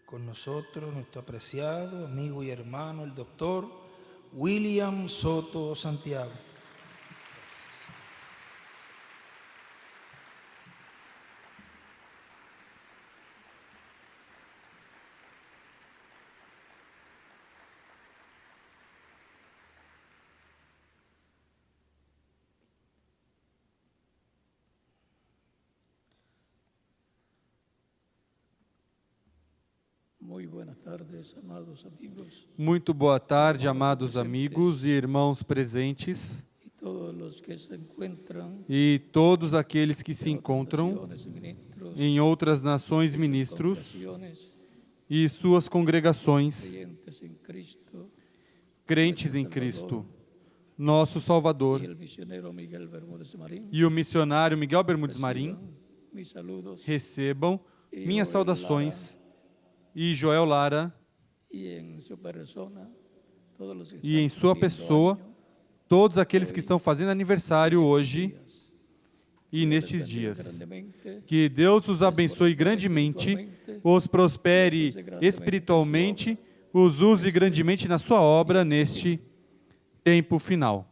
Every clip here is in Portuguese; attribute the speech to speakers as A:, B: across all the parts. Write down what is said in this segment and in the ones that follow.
A: con nosotros nuestro apreciado amigo y hermano, el doctor William Soto Santiago.
B: Muy buenas tardes, amados amigos.
C: Muito boa tarde, amados amigos e irmãos presentes
B: Y todos los que se encuentran
C: e todos aqueles que se
B: en otras
C: encontram
B: naciones y ministros,
C: em outras nações,
B: y sus
C: ministros
B: congregaciones,
C: e suas congregações,
B: creyentes en Cristo,
C: crentes em Cristo, nosso Salvador,
B: y el misionero Miguel Bermúdez Marín.
C: e o missionário Miguel Bermudes Marim,
B: Reciban mis saludos
C: recebam
B: y
C: minhas
B: Joel
C: saudações, e Joel Lara,
B: y en su persona, todos los que
C: e em
B: están
C: sua
B: cumpliendo
C: pessoa,
B: año
C: todos aqueles que estão fazendo aniversário hoje
B: días.
C: e
B: Dios les
C: nestes
B: bendiga
C: dias.
B: grandemente,
C: Que Deus os abençoe grandemente, os prospere espiritualmente, os use grandemente na sua obra neste tempo final.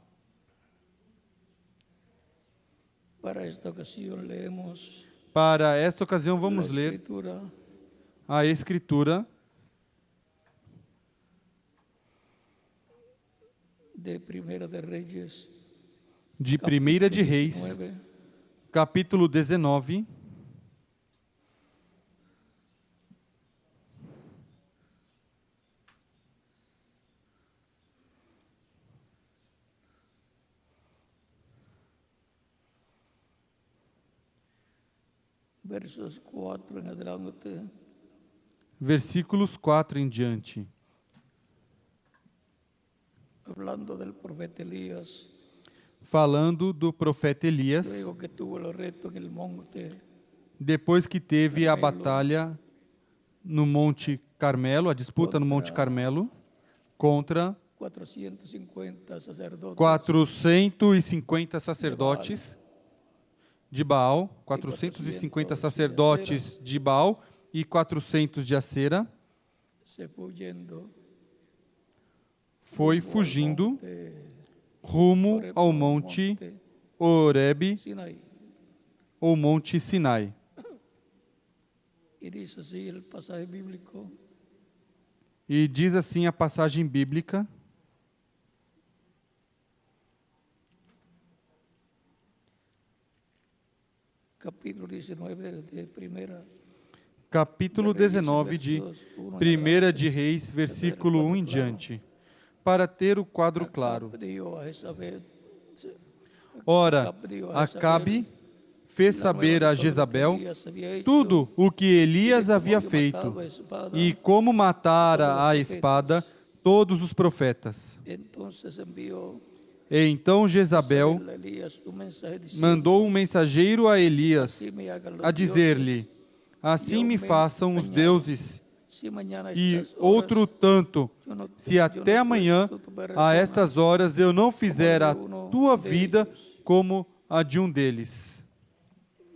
B: para esta ocasión leemos
C: Para esta ocasião,
B: la
C: vamos ler
B: escritura
C: a Escritura
B: de Primera de Reyes,
C: de 1 de Reis,
B: 19,
C: capítulo 19,
B: versos 4 en adelante.
C: versículos 4 em diante.
B: Hablando del profeta Elías,
C: Falando do profeta Elias,
B: luego que tuvo el reto en el monte,
C: depois que teve a
B: Carmelo.
C: batalha no Monte Carmelo, a disputa no Monte Carmelo, contra
B: 450 sacerdotes
C: 450 sacerdotes de Baal, 450 sacerdotes de Baal e 400 de Acera,
B: se fue huyendo
C: foi
B: rumbo al
C: fugindo
B: monte
C: rumo
B: Horeb,
C: ao
B: al
C: Monte Horebe
B: Sinaí.
C: ou Monte Sinai.
B: Y dice así el pasaje bíblico:
C: E diz assim a passagem bíblica,
B: capítulo 19 de Primera
C: capítulo
B: de Reis,
C: 19 de
B: versos 1 en
C: 1
B: adelante.
C: de Reis, versículo 1 em diante, para ter o quadro claro.
B: Acabe dio a Jezabel-
C: Ora,
B: dio a Jezabel
C: Acabe fez
B: la
C: saber
B: nueva
C: a
B: de todo lo que
C: Jezabel
B: Elías había hecho,
C: tudo o que Elias
B: y de cómo
C: havia
B: había
C: feito
B: matado a espada.
C: e como matara a espada todos os profetas.
B: Entonces envió
C: E então Jezabel
B: Jezabel a Elías un mensaje diciendo:
C: mandou um mensageiro a Elias
B: "Así me hagan los
C: a dizer-lhe:
B: dioses,
C: Assim me façam os
B: mañana,
C: deuses,
B: si mañana a
C: e
B: estas horas
C: outro tanto,
B: yo no-
C: se
B: yo
C: até
B: no
C: amanhã,
B: cuento tu
C: a
B: persona
C: estas horas, eu não fizer a
B: como de uno
C: tua
B: de
C: vida
B: ellos."
C: como a de um deles.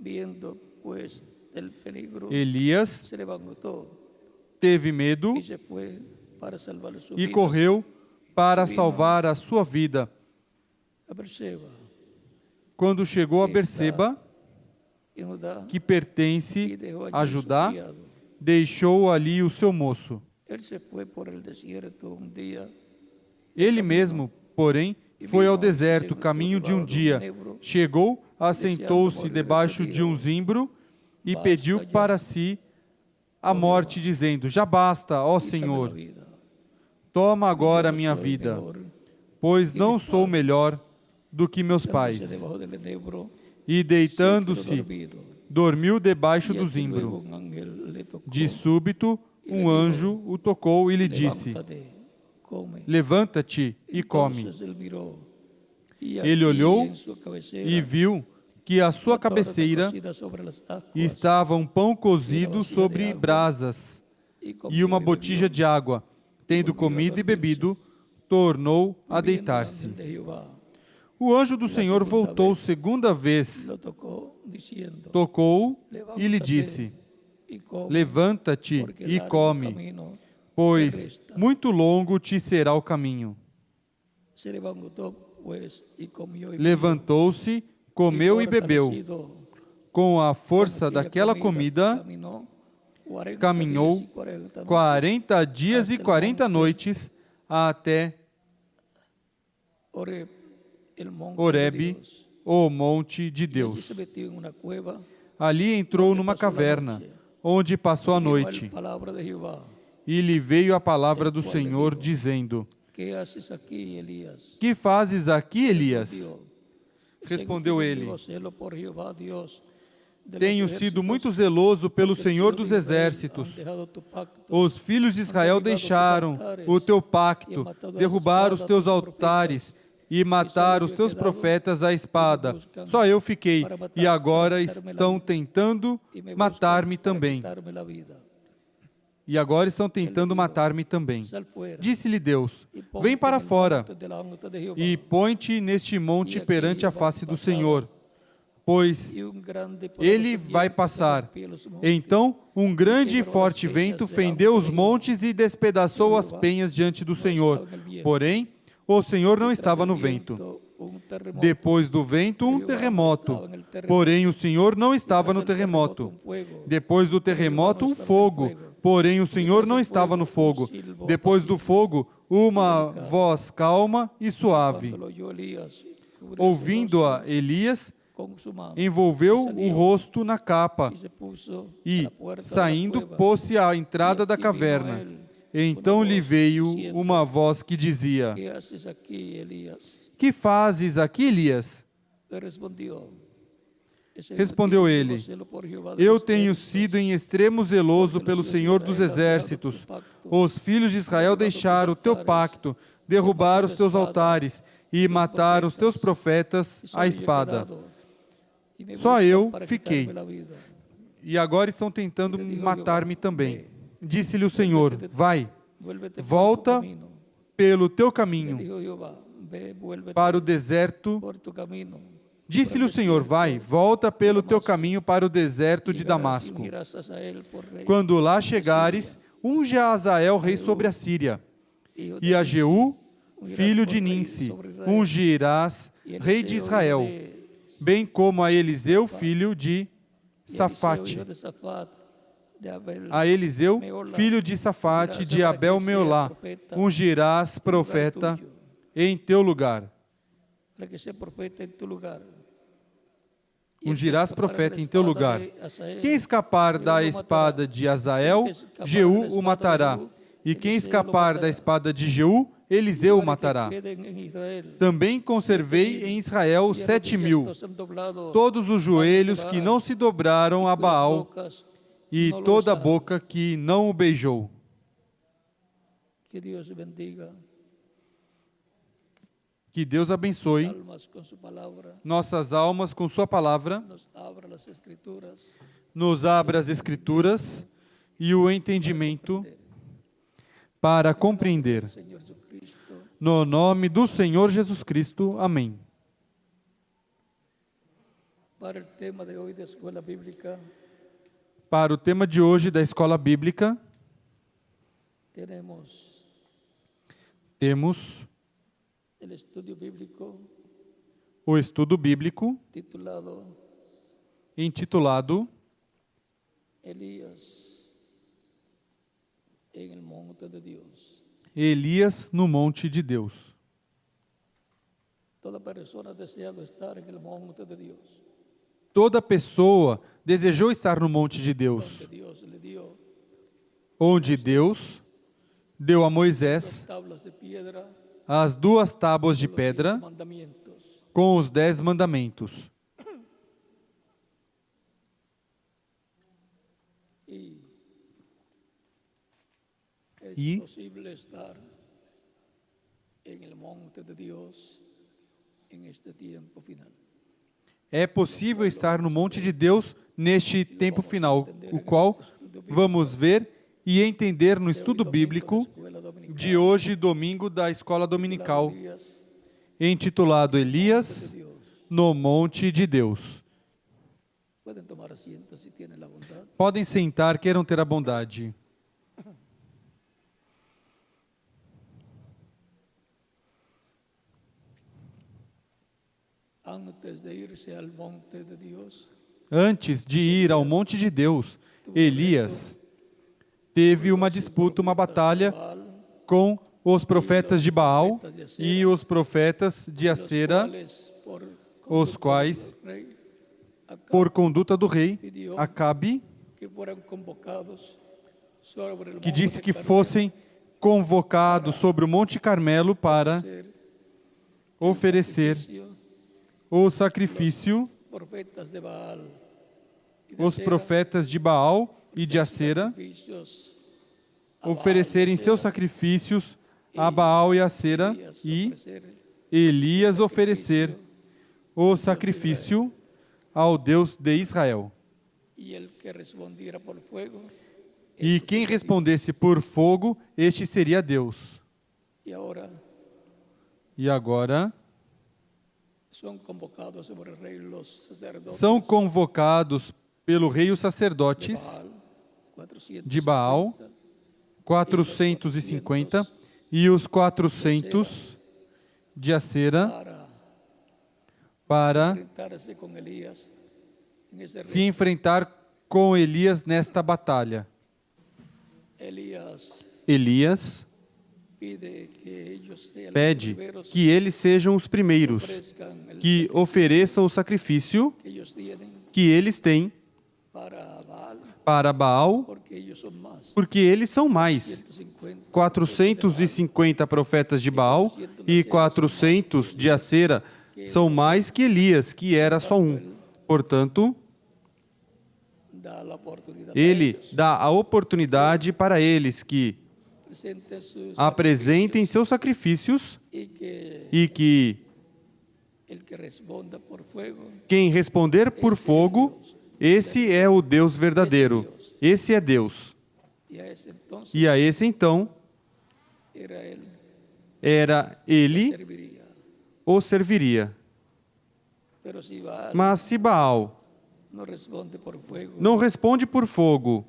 B: Viendo pues el peligro,
C: Elias
B: se levantó
C: teve medo
B: y se fue para salvar su
C: e
B: vida
C: correu para salvar a sua vida.
B: a Berseba,
C: Quando chegou a Berseba,
B: en Judá,
C: que
B: y
C: pertence
B: dejó allí
C: a
B: su
C: Judá,
B: criado.
C: deixou ali o seu moço.
B: Él se fue por el desierto un día,
C: Ele mesmo, porém, foi ao deserto, caminho de um dia. Chegou, assentou-se debaixo de um zimbro e pediu para si a morte, dizendo: Já basta, ó
B: quítame la
C: Senhor,
B: vida.
C: toma
B: Yo
C: agora a
B: no
C: minha
B: soy
C: vida,
B: mejor
C: pois não sou melhor do que meus
B: que
C: pais.
B: debajo del enebro,
C: E
B: se quedó
C: deitando-se,
B: dormido.
C: dormiu debaixo
B: Y
C: do
B: aquí luego
C: zimbro.
B: un ángel le tocó:
C: De súbito, um anjo o tocou e lhe disse:
B: "Levántate, come."
C: Levanta-te e come.
B: Entonces él miró, y
C: Ele
B: aquí
C: olhou
B: en su cabecera
C: e viu que à sua
B: una torta
C: cabeceira
B: cocida sobre las aguas,
C: estava um pão cozido sobre brasas
B: y comió
C: e uma
B: y bebió.
C: botija de água. Tendo comido e bebido, tornou a
B: Viendo el
C: deitar-se.
B: ángel de Jehová,
C: O anjo do Senhor voltou segunda vez,
B: lo tocó diciendo:
C: tocou e lhe disse:
B: y come,
C: levanta-te
B: porque
C: e
B: largo
C: come,
B: camino
C: pois
B: te resta.
C: muito longo te será o caminho.
B: Se levantó pues y comió y bebió,
C: Levantou-se, comeu e bebeu.
B: fortalecido
C: Com a
B: con
C: força
B: aquella
C: daquela comida,
B: caminó 40
C: caminhou
B: días y 40 noches
C: 40 dias e
B: hasta el
C: 40
B: monte
C: noites até
B: Horeb, el monte de
C: Horebe,
B: Dios.
C: o monte de
B: Y allí
C: Deus.
B: se metió en una cueva
C: Ali entrou
B: onde
C: numa
B: passou a
C: caverna,
B: noite.
C: onde passou a
B: y vino él
C: noite,
B: palabra de Jehová.
C: e lhe veio a palavra
B: El
C: do
B: cual le
C: Senhor,
B: dijo,
C: dizendo:
B: ¿Qué haces aquí, Elías?
C: Que fazes aqui, Elias?
B: Respondió,
C: Respondeu
B: "Segundo
C: ele:
B: vivo celo por Jehová, Deus de los
C: Tenho sido
B: ejércitos,
C: muito zeloso pelo
B: porque los
C: Senhor
B: hijos
C: dos
B: de Israel
C: exércitos.
B: han dejado tu pacto,
C: Os filhos de Israel deixaram o teu pacto, derrubaram os teus altares e mataram os teus profetas à espada. Só eu fiquei, e agora estão tentando
B: y me
C: matar-me
B: buscan para
C: também.
B: quitarme la vida.
C: E agora estão tentando matar-me também.
B: Sal fuera,
C: Disse-lhe Deus:
B: y ponte
C: Vem para
B: en el
C: fora
B: monte delante de Jehová,
C: e põe-te neste monte
B: E aqui
C: perante a
B: Jeová
C: face do
B: passava,
C: Senhor, pois
B: y un grande poderoso
C: ele vai
B: viento
C: passar.
B: rompía los montes,
C: Então um grande e forte vento fendeu os montes e despedaçou as penhas diante do Senhor. Porém, o Senhor não estava no vento. Depois do vento, um terremoto. Porém, o Senhor não estava no terremoto. Depois do terremoto, um fogo. Porém, o Senhor não estava no fogo. Depois do fogo, uma voz calma e suave. Ouvindo-a, Elias envolveu o rosto na capa e, saindo, pôs-se à entrada da caverna. Então lhe veio uma voz que dizia:
B: ¿Qué haces aquí, Elías?
C: Que fazes aqui, Elias? Respondeu ele: Eu tenho sido em extremo zeloso pelo Senhor dos exércitos. Os filhos de Israel deixaram o teu pacto, derrubaram os teus altares e mataram os teus profetas à espada. Só eu fiquei. E agora estão tentando matar-me também. Disse-lhe o Senhor: Vai, volta pelo teu caminho para o deserto. Disse-lhe o Senhor: Vai, volta pelo teu caminho para o deserto de Damasco. Quando lá chegares, unge a Azael rei sobre a Síria, e a Jeú, filho de Ninsi, ungirás rei de Israel, bem como a Eliseu, filho de Safate. A Eliseu, filho de Safate, de Abel-Meolá, ungirás profeta em teu lugar. Ungirás profeta em teu lugar. Quem escapar da espada de Azael, Jeú o matará. E quem escapar da espada de Jeú, Eliseu o matará. Também conservei em Israel 7.000, todos os joelhos que não se dobraram a Baal, e toda a boca que não o beijou. Que Deus abençoe nossas almas com sua palavra, nos abra as Escrituras e o entendimento para compreender. No nome do Senhor Jesus Cristo. Amém. Para o tema de hoje da Escola Bíblica, temos o estudo bíblico intitulado Elias no Monte de Deus. Toda pessoa desejou estar no monte de Deus, onde Deus deu a Moisés as 2 tábuas de pedra com os 10 mandamentos. E é possível estar no monte de Deus neste tempo final, o qual vamos ver e entender no estudo bíblico de hoje, domingo, da Escola Dominical, intitulado Elias no Monte de Deus.
B: Pueden tomar asiento si tienen la bondad.
C: Podem sentar, queiram ter a bondade.
B: Antes de irse al monte de Dios,
C: Antes de ir ao monte de Deus, Elias teve uma disputa, uma batalha com os profetas de Baal e os profetas de Acera, os quais,
B: rey
C: por conduta do rei Acabe,
B: que fueran convocados sobre el
C: que
B: monte
C: disse que
B: Carmelo
C: fossem convocados sobre o Monte Carmelo para oferecer
B: sacrificio,
C: o sacrifício,
B: profetas de Baal y de
C: os
B: Acera,
C: profetas de Baal e de Acera
B: sacrificios a Baal y
C: oferecerem
B: Acera,
C: seus sacrifícios a Baal e Acera
B: Elías
C: e
B: ofrecer
C: Elias oferecer o sacrifício ao Deus de Israel.
B: y el que respondiera por fuego.
C: E
B: ese
C: quem
B: sería
C: respondesse por fogo, este seria Deus.
B: Dios. Y ahora
C: E agora
B: son convocados sobre el rey los sacerdotes
C: são convocados pelo rei os
B: de
C: sacerdotes
B: Baal, 450,
C: de Baal, 450, e os 400 de Acera para
B: enfrentarse con Elías en ese
C: se
B: rey.
C: enfrentar com Elias nesta batalha. Elias
B: Pide que ellos sean
C: pede
B: los primeros
C: que eles sejam os primeiros
B: ofrezcan el
C: que ofereçam o sacrifício
B: que ellos tienen
C: que eles têm
B: para Baal,
C: para Baal,
B: porque ellos son más.
C: porque eles são mais.
B: 150
C: 450 profetas de Baal e 400 de Acera são mais que Elias, que era só um. Portanto,
B: da la oportunidad
C: ele dá a oportunidade para eles que
B: presenten sus
C: apresentem seus sacrifícios
B: y que
C: e que
B: el que responda por fuego
C: quem responder por fogo, esse é o Deus verdadeiro. Esse é Deus.
B: y a ese entonces
C: E a esse então
B: era él
C: era ele
B: serviría.
C: o serviria.
B: Pero si Baal
C: Mas se Baal
B: no responde por fuego
C: não responde por fogo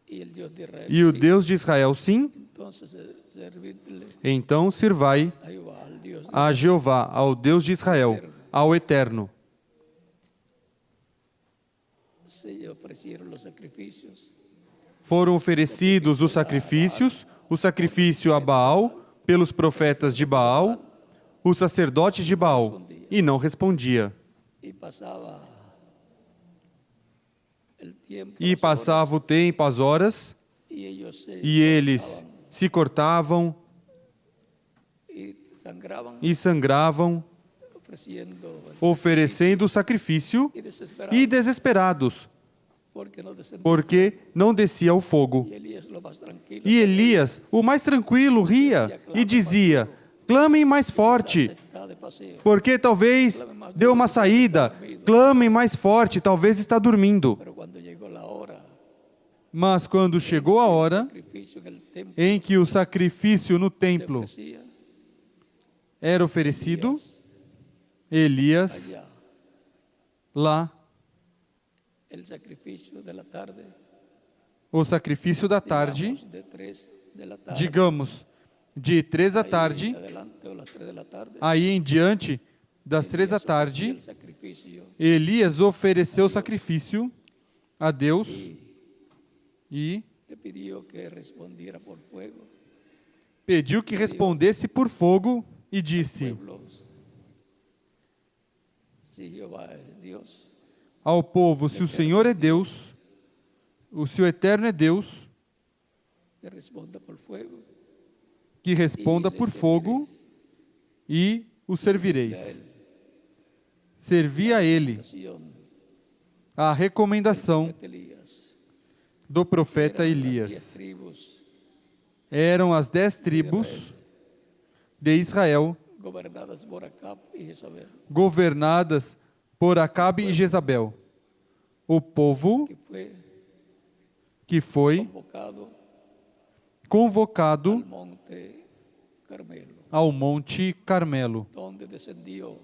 B: y el Dios de Israel
C: e o
B: sí,
C: Deus de Israel sim,
B: entonces servidle
C: então sirvai
B: a Jehová, al Dios de
C: a Jeová, ao Deus de Israel, ao Eterno.
B: se ofrecieron los sacrificios
C: Foram oferecidos os sacrifícios, o sacrifício a Baal pelos profetas de Baal, os sacerdotes de Baal, e não respondia.
B: y pasaba el tiempo
C: E
B: las
C: passava o tempo, as horas,
B: y ellos se
C: e eles se cortavam
B: y sangraban
C: e sangravam,
B: ofreciendo el
C: oferecendo o sacrifício
B: y desesperados
C: e desesperados,
B: porque no descendía.
C: porque não descia o fogo.
B: Y Elías lo más tranquilo
C: E Elias, o mais tranquilo, ria e dizia: clamem mais forte,
B: está de paseo.
C: porque talvez deu uma saída. Clamem mais forte, talvez está dormindo.
B: Pero cuando llegó la hora
C: Mas quando chegou a hora
B: sacrificio en el templo
C: em que o sacrifício no
B: se
C: templo
B: ofrecía
C: era oferecido, Elias,
B: allá
C: lá,
B: el sacrificio de la tarde,
C: o sacrifício da tarde,
B: digamos, de 3 de la tarde
C: digamos, de 3 da
B: ahí en
C: tarde,
B: adelante o las 3 de la tarde
C: aí em diante, das 3 da
B: Elías ofrecía
C: tarde,
B: el sacrificio
C: Elias ofereceu sacrifício a Deus e
B: le pidió que respondiera por fuego.
C: pediu que respondesse por fogo e disse
B: Pueblos, si Jehová es Dios,
C: ao povo: se o Senhor é Deus, se o Eterno é Deus,
B: que responda por fuego
C: que responda por fogo e o servireis. Servi a ele a recomendação
B: de Elías.
C: do profeta
B: Eran las 10
C: Elias.
B: tribus
C: Eram as 10 tribos de Israel,
B: gobernadas por Acab y Jezabel,
C: governadas por Acabe e Jezabel. O povo
B: que fue
C: que foi
B: convocado
C: convocado
B: al monte Carmelo,
C: ao Monte Carmelo,
B: donde descendió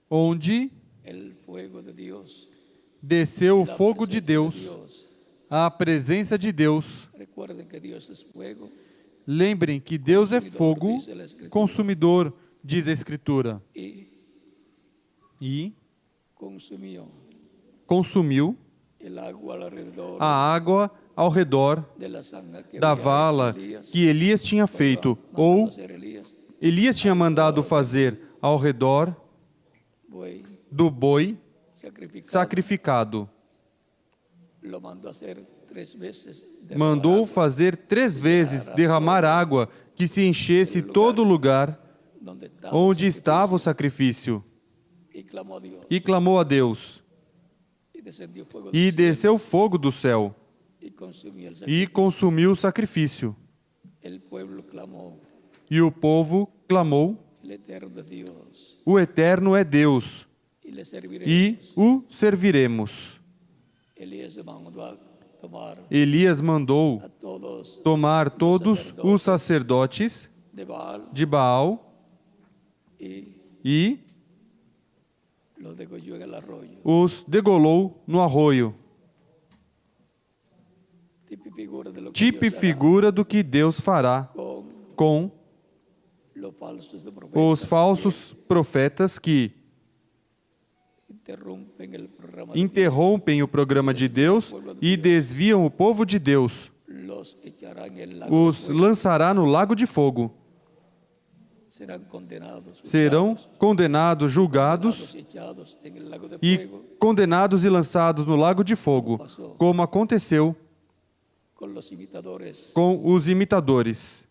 C: onde
B: el fuego de Dios,
C: desceu o
B: la
C: fogo de
B: presencia
C: Deus, a presença de Deus.
B: Recuerden que Dios es fuego
C: Lembrem que Deus é fogo consumidor, diz a Escritura,
B: y
C: e
B: consumió
C: consumiu
B: el agua alrededor
C: a água ao redor
B: de la zanja que
C: da
B: había
C: vala
B: hecho Elías,
C: que Elias tinha feito,
B: mandando
C: ou
B: hacer Elías,
C: Elias tinha mandado fazer ao redor
B: buey
C: do boi
B: sacrificado.
C: sacrificado.
B: Lo mandó hacer 3 veces.
C: Mandou fazer 3 vezes derramar água que se enchesse todo o lugar
B: donde estaba
C: onde estava o sacrifício,
B: y clamó a Dios.
C: e clamou a Deus.
B: Y descendió fuego
C: E
B: del cielo
C: desceu fogo do céu
B: y consumió el
C: e
B: sacrificio.
C: consumiu o sacrifício.
B: El pueblo clamó,
C: E o povo clamou:
B: el Eterno de Dios,
C: o Eterno é Deus,
B: y le serviremos.
C: e o serviremos.
B: Elías mandó a tomar
C: Elias mandou
B: a todos
C: tomar todos os sacerdotes
B: de Baal
C: de Baal
B: y
C: e
B: los degolló en el arroyo.
C: os degolou no arroio.
B: Tipo y figura de lo que
C: Tipo e
B: Dios hará
C: figura do que Deus fará
B: con
C: com
B: los falsos de
C: os
B: profetas
C: falsos profetas que
B: que interrumpen el programa de
C: interrompem o programa de Deus e desviam o povo de Deus.
B: Dios. Los echará en el lago de
C: Os
B: fuego.
C: lançará no lago de fogo.
B: Serán condenados,
C: Serão condenados, julgados
B: y echados en el lago de
C: e
B: fuego
C: condenados e lançados no lago de fogo, como aconteceu
B: con los imitadores,
C: com os imitadores,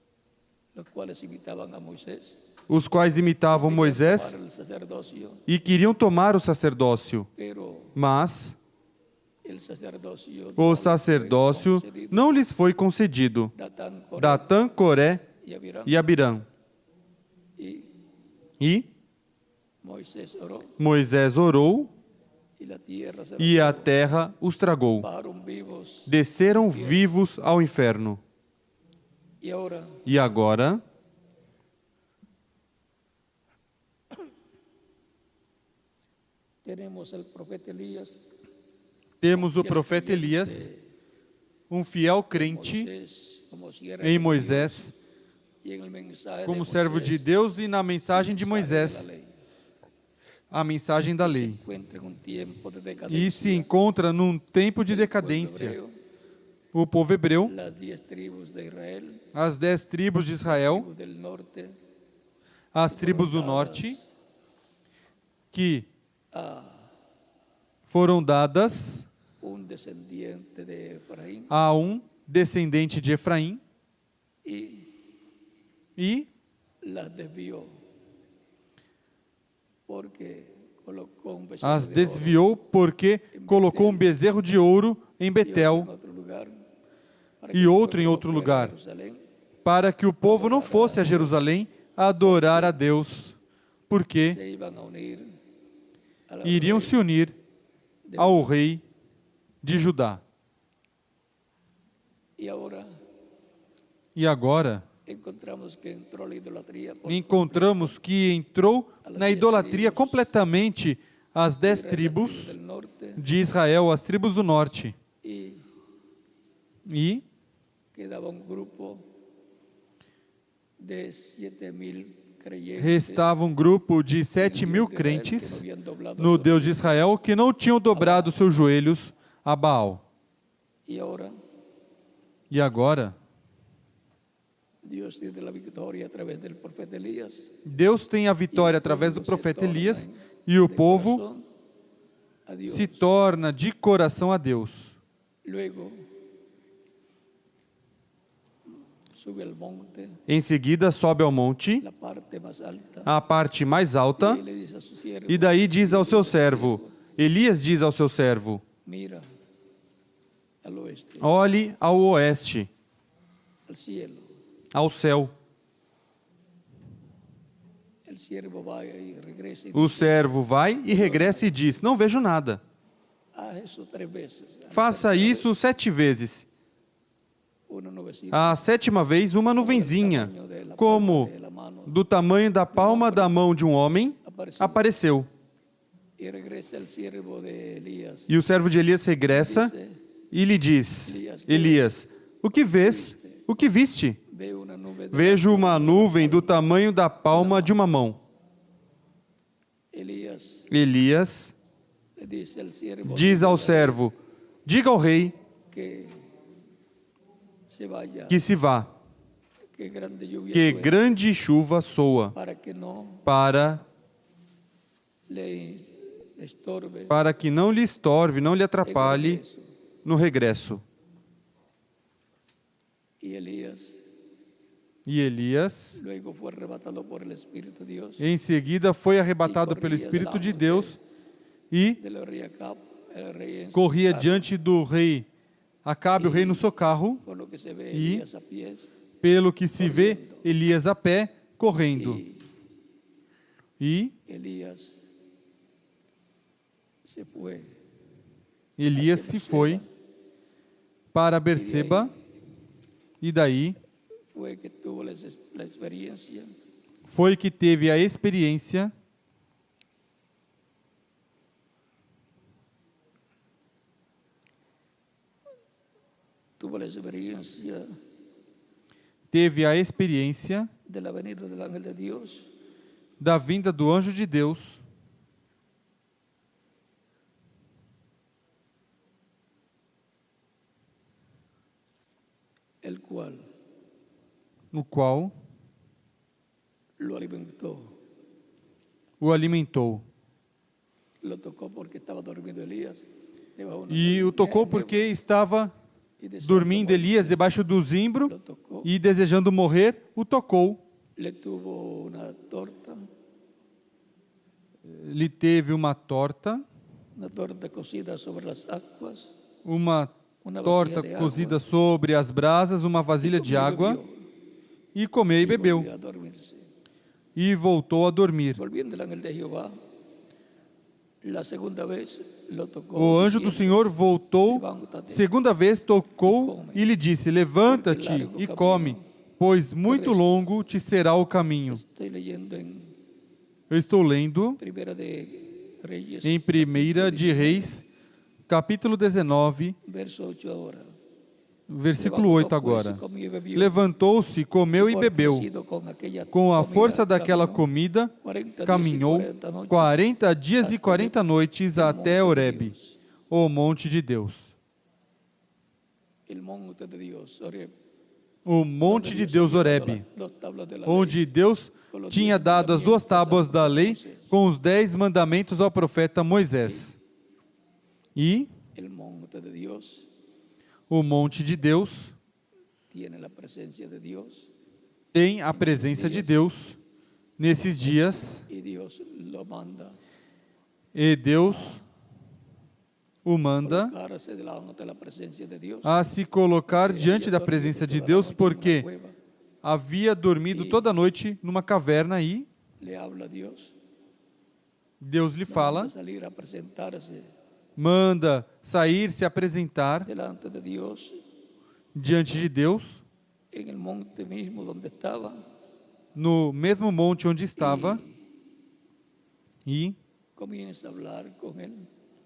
B: los cuales imitaban a Moisés.
C: os quais imitavam Moisés
B: Para el sacerdocio,
C: e queriam tomar o sacerdócio,
B: pero
C: mas
B: el sacerdocio
C: o sacerdócio não lhes foi concedido.
B: Datán, Coré
C: Datã, Coré
B: y Abirán.
C: e Abirã.
B: Y
C: E
B: Moisés oró
C: Moisés orou
B: y la tierra se
C: e a terra os tragou.
B: bajaron vivos.
C: Desceram vivos ao inferno.
B: Y ahora
C: E agora
B: tenemos el profeta Elías,
C: temos o profeta Elias, um fiel crente
B: Moisés, como siervo
C: em Moisés,
B: y en el mensaje
C: como
B: de
C: servo de
B: Moisés,
C: Deus, e na mensagem de
B: mensaje
C: Moisés,
B: de la ley.
C: a mensagem da
B: Se
C: lei.
B: encuentra en un tiempo de
C: E
B: decadencia.
C: se encontra num tempo de
B: El pueblo
C: decadência.
B: hebreo,
C: O povo hebreu,
B: las 10 tribus de Israel,
C: as 10 tribos de Israel,
B: tribus del norte,
C: as tribos do norte, que foram dadas
B: un descendiente de Efraín
C: a um descendente de Efraim e
B: las desvió porque colocó un becerro
C: as
B: de
C: desviou porque colocou um bezerro de ouro em
B: oro y otro en
C: Betel
B: otro lugar, para
C: e
B: que el
C: outro em
B: pueblo
C: outro
B: no fuera a
C: lugar,
B: Jerusalén
C: para que o povo não fosse a Jerusalém adorar a Deus, porque
B: se iban a unir al
C: iriam
B: rey
C: se unir ao rei de Judá.
B: y ahora
C: E agora
B: encontramos que entró la idolatría por
C: encontramos que entrou na idolatria completamente as 10 tribos
B: del norte
C: de Israel, as tribos do norte.
B: y
C: E
B: quedaba un grupo de 7,000 creyentes
C: restava um grupo de 7.000 crentes no Deus de Israel que não tinham dobrado seus joelhos a Baal.
B: y ahora
C: E agora,
B: Dios tiene la victoria a través del profeta Elías.
C: Deus tem a vitória através do profeta Elias e o povo
B: A Dios.
C: se torna de coração a Deus.
B: Luego sube al monte,
C: Em seguida, sobe ao monte,
B: la parte más alta,
C: a parte mais alta,
B: y le dice a su siervo,
C: e daí diz ao seu servo, Elias diz ao seu servo,
B: mira al oeste,
C: olhe ao oeste,
B: al cielo.
C: ao céu.
B: El siervo va y regresa y
C: O
B: dice,
C: servo vai e regressa e diz, não vejo nada.
B: haz eso 3 veces.
C: Faça isso 7 vezes.
B: Una nubecita
C: A 7ª vez, uma nuvenzinha, como
B: de la mano
C: do tamanho da palma da mão de um homem, apareceu.
B: Y regresa el siervo de Elías.
C: E o servo de Elias regressa
B: Dice,
C: e lhe diz: Elias, o que vês? O que viste?
B: veo una nube de
C: Vejo uma nuvem do tamanho da palma de uma mão.
B: Elías
C: Elias
B: le dice al siervo
C: diz ao servo: Diga ao rei
B: que se vaya,
C: que se vá,
B: que grande lluvia
C: que
B: suene,
C: grande chuva soa,
B: para que no
C: para
B: le estorbe
C: que não lhe estorve, não lhe
B: en el
C: atrapalhe
B: regreso.
C: no regresso.
B: Y Elías
C: E Elias,
B: luego fue arrebatado por el Espíritu de Dios
C: em seguida, foi arrebatado pelo Espírito de Deus e
B: del rey Acab, el rey en su
C: corria
B: carro,
C: diante do rei Acabe, o rei no seu carro,
B: por lo que se ve
C: y
B: Elías a pies
C: pelo que se vê Elias a pé, correndo.
B: y
C: E
B: Elías se fue
C: Elias se foi para Berseba, e daí
B: fue que tuvo la experiencia
C: foi que teve a experiência
B: de la venida del ángel de Dios
C: da vinda do anjo de Deus,
B: el cual
C: no qual
B: lo alimentó,
C: o alimentou.
B: lo tocó porque estaba dormido Elías debajo de una
C: E o tocou porque estava
B: y deseando
C: dormindo
B: morir.
C: Elias debaixo do zimbro
B: Lo tocó,
C: e desejando morrer, o tocou.
B: le tuvo una torta
C: Lhe teve uma torta
B: cocida sobre las aguas,
C: uma
B: una
C: torta
B: vasija de
C: cozida
B: agua,
C: sobre as brasas, uma vasilha de
B: comió y
C: água,
B: bebió,
C: e comeu e
B: y
C: bebeu,
B: volvió a dormirse.
C: e voltou a dormir.
B: Volviendo el ángel de Jehová, la segunda vez lo tocó.
C: O anjo do
B: diciendo,
C: Senhor voltou,
B: "Levántate,
C: segunda vez tocou e lhe disse: Levanta-te e come, pois muito longo te será o caminho.
B: Estoy leyendo en
C: Eu estou lendo
B: Primera de Reyes,
C: em 1 de Reis, capítulo 19,
B: verso 8 ahora.
C: versículo 8 agora. Levantou-se, comeu e bebeu. Com a força daquela comida, caminhou 40 dias e 40 noites até Horebe, o monte de Deus. O monte de Deus, Horebe, onde Deus tinha dado as 2 tábuas da lei com os 10 mandamentos ao profeta Moisés. E o monte de Deus tem a presença de Deus nesses dias, e Deus o manda a se colocar diante da presença de Deus, porque havia dormido toda noite numa caverna e Deus lhe fala, manda sair, se apresentar diante de Deus, no mesmo monte onde estava, e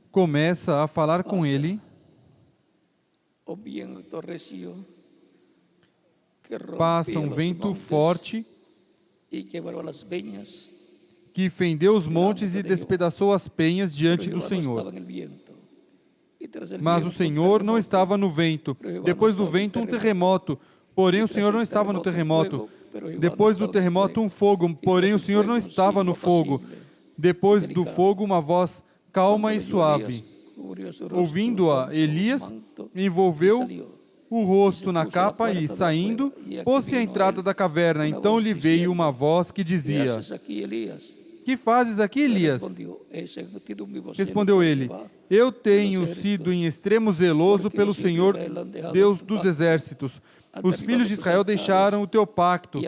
C: começa a falar com ele. Passa um vento forte que fendeu os montes e despedaçou as penhas diante do Senhor. Mas o Senhor não estava no vento. Depois do vento, um terremoto. Porém, o Senhor não estava no terremoto. Depois do terremoto, um fogo. Porém, o Senhor não estava no fogo. Depois do fogo, uma voz calma e suave. Ouvindo-a, Elias envolveu o rosto na capa e, saindo, pôs-se à entrada da caverna. Então lhe veio uma voz que dizia: Que fazes aqui, Elias? Respondeu ele: Eu tenho sido em extremo zeloso pelo Senhor, Deus dos exércitos. Os filhos de Israel deixaram o teu pacto,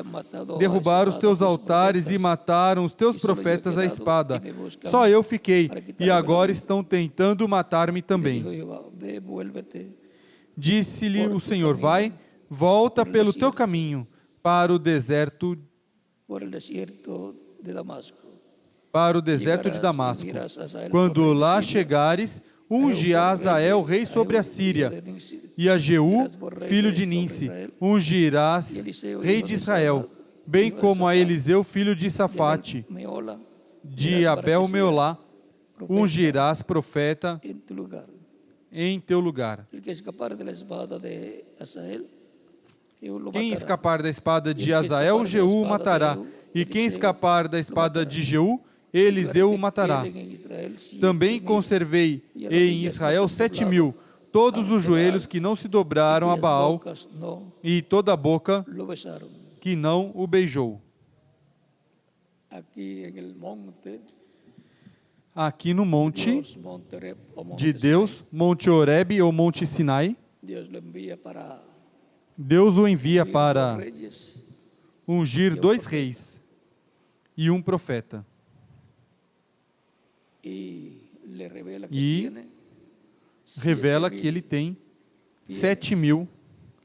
C: derrubaram os teus altares e mataram os teus profetas à espada. Só eu fiquei, e agora estão tentando matar-me também. Disse-lhe o Senhor: Vai, volta pelo teu caminho para o deserto para o deserto de Damasco. Quando lá chegares, unge a Azael, rei sobre a Síria, e a Jeú, filho de Ninsi, ungirás rei de Israel, bem como a Eliseu, filho de Safate, de Abel Meolá, ungirás profeta
B: en tu lugar.
C: em teu lugar.
B: El que escapar de la espada de Asael, Jehová lo
C: Quem
B: matará.
C: escapar da espada de Azael, Jeú o matará. E quem escapar da espada de Jeú, Eliseu o matará. Também conservei em Israel 7.000, todos os joelhos que não se dobraram a Baal e toda a boca
B: Lo besaron.
C: que não o beijou.
B: Aquí en el monte,
C: Aqui no monte
B: Dios, monte Oreb, o monte
C: de Deus, Monte Horebe ou Monte Sinai,
B: Dios lo envía para
C: Deus o envia
B: ungir
C: para
B: dos reyes
C: ungir 2 reis e um profeta.
B: y le revela que
C: Y
B: tiene
C: Revela que
B: 7.000
C: ele tem 7.000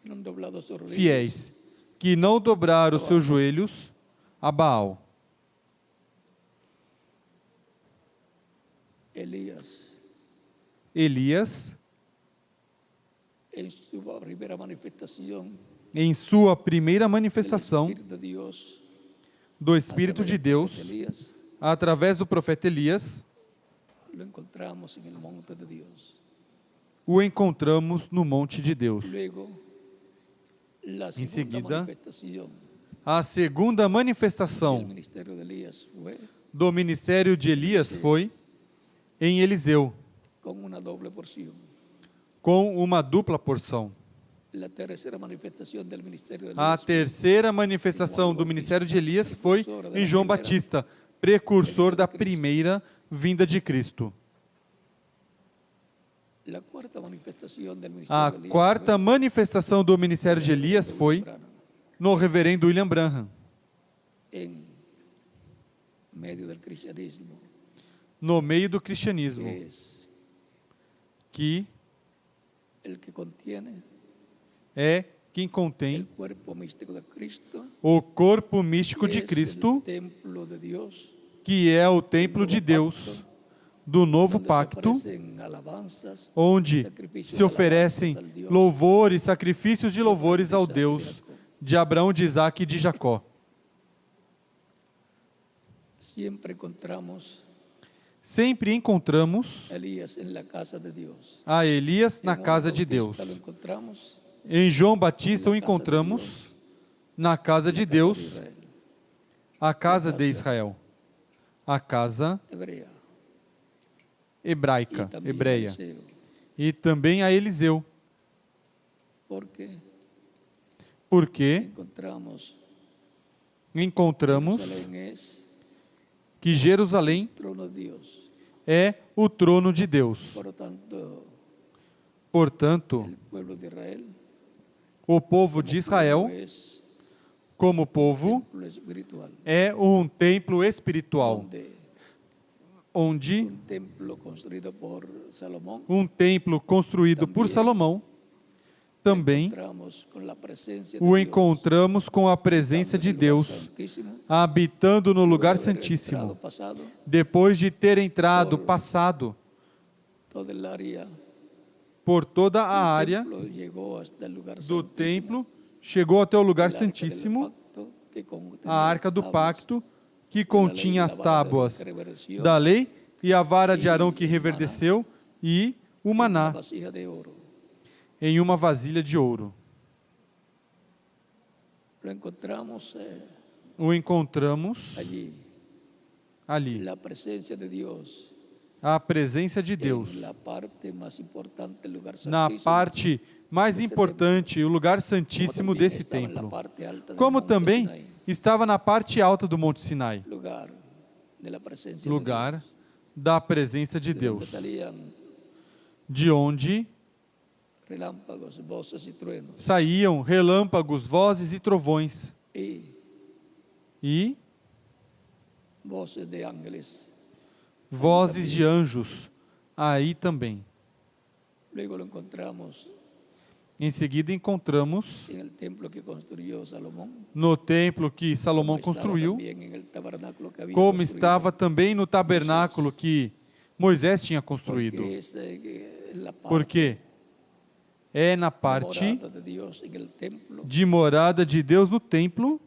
B: que no han doblado sus rodillas.
C: fiéis que não dobraram os seus joelhos a Baal. Elias,
B: En su primera manifestación
C: em sua primeira
B: del
C: manifestação
B: Espíritu de Dios,
C: do Espírito de Deus,
B: Elías,
C: através do profeta Elias,
B: lo encontramos en el monte de Dios.
C: o encontramos no monte de Deus.
B: Luego, la segunda
C: seguida,
B: manifestación
C: A segunda
B: del
C: manifestação
B: ministerio de Elías fue
C: do ministério de Elias foi em Eliseu,
B: con una doble porción.
C: com uma dupla porção.
B: La tercera manifestación del ministerio de
C: A
B: Elías
C: terceira manifestação do ministério de Elias foi em João Batista, precursor da primeira vinda de Cristo.
B: la cuarta manifestación del ministerio
C: A
B: de Elías
C: quarta manifestação do ministério de Elias foi no reverendo William Branham,
B: en medio del cristianismo,
C: no meio do cristianismo,
B: que es
C: que
B: el que contiene
C: é quem
B: el
C: contém
B: cuerpo místico de Cristo,
C: o corpo místico
B: que
C: de
B: es
C: Cristo,
B: el templo de Dios,
C: que é o templo de Deus, do novo
B: donde se
C: pacto,
B: ofrecen alabanzas,
C: onde
B: sacrificios
C: se
B: de
C: oferecem
B: alabanzas al Dios
C: louvores, sacrifícios de louvores ao
B: Isaac e
C: Deus
B: Jacob.
C: de Abraão, de Isaac e de Jacó.
B: Siempre encontramos
C: Sempre encontramos
B: a Elías en la casa de Dios.
C: a Elias na
B: En Juan
C: casa de
B: Bautista
C: Deus.
B: lo encontramos
C: Em João Batista o encontramos na casa de
B: en la casa de
C: Deus,
B: Israel,
C: a casa de Israel, a casa
B: hebrea, y
C: hebraica,
B: también
C: hebreia,
B: Eliseo,
C: e também a Eliseu, porque encontramos
B: Jerusalén es
C: que Jerusalém
B: el trono de Dios.
C: é o trono de Deus.
B: Por lo tanto,
C: Portanto,
B: el pueblo de Israel
C: o povo de Israel,
B: es
C: como povo,
B: templo espiritual,
C: é um templo espiritual,
B: donde
C: onde
B: un templo construido por Salomón
C: um templo construído por Salomão também
B: encontramos con la presencia de
C: o
B: Dios,
C: encontramos com a presença de
B: en el lugar
C: Deus
B: santísimo,
C: habitando no lugar
B: luego de haber
C: santíssimo,
B: entrado pasado
C: depois de ter entrado passado
B: todo el área
C: por toda a
B: del
C: área
B: templo, llegó hasta el lugar
C: do
B: santísimo,
C: templo, chegou até o lugar
B: el arca del
C: santíssimo,
B: pacto, que contenía
C: a arca do
B: tablas
C: pacto, que
B: de la ley,
C: continha
B: la
C: as
B: vara de
C: tábuas
B: que reverdeció,
C: da lei e a vara de
B: e
C: Arão que
B: o maná,
C: reverdeceu e o
B: en una
C: maná
B: vasija de oro.
C: em uma vasilha de ouro.
B: Lo encontramos
C: O encontramos
B: allí,
C: ali,
B: la presencia de Dios,
C: a presença de Deus,
B: en la parte más importante del lugar
C: na
B: santísimo,
C: parte mais importante, o lugar santíssimo
B: también
C: desse
B: estaba en la
C: templo,
B: parte alta del
C: como
B: monte
C: também
B: Sinaí,
C: estava na parte alta do Monte Sinai,
B: lugar de la presencia de
C: lugar
B: Dios,
C: da presença de
B: de donde
C: Deus,
B: salían
C: de onde
B: relámpagos, voces y truenos,
C: saíam relâmpagos, vozes e trovões e
B: voces de ángeles.
C: vozes de anjos aí também.
B: Luego lo encontramos
C: Em seguida, encontramos
B: en el templo que construyó Salomón,
C: no templo que Salomão
B: como estaba
C: construiu,
B: también en el tabernáculo que había
C: como
B: construido,
C: estava também no tabernáculo que Moisés tinha construído.
B: porque es la parte
C: Porque é na
B: de
C: parte
B: morada de Dios en el templo
C: de morada de Deus no templo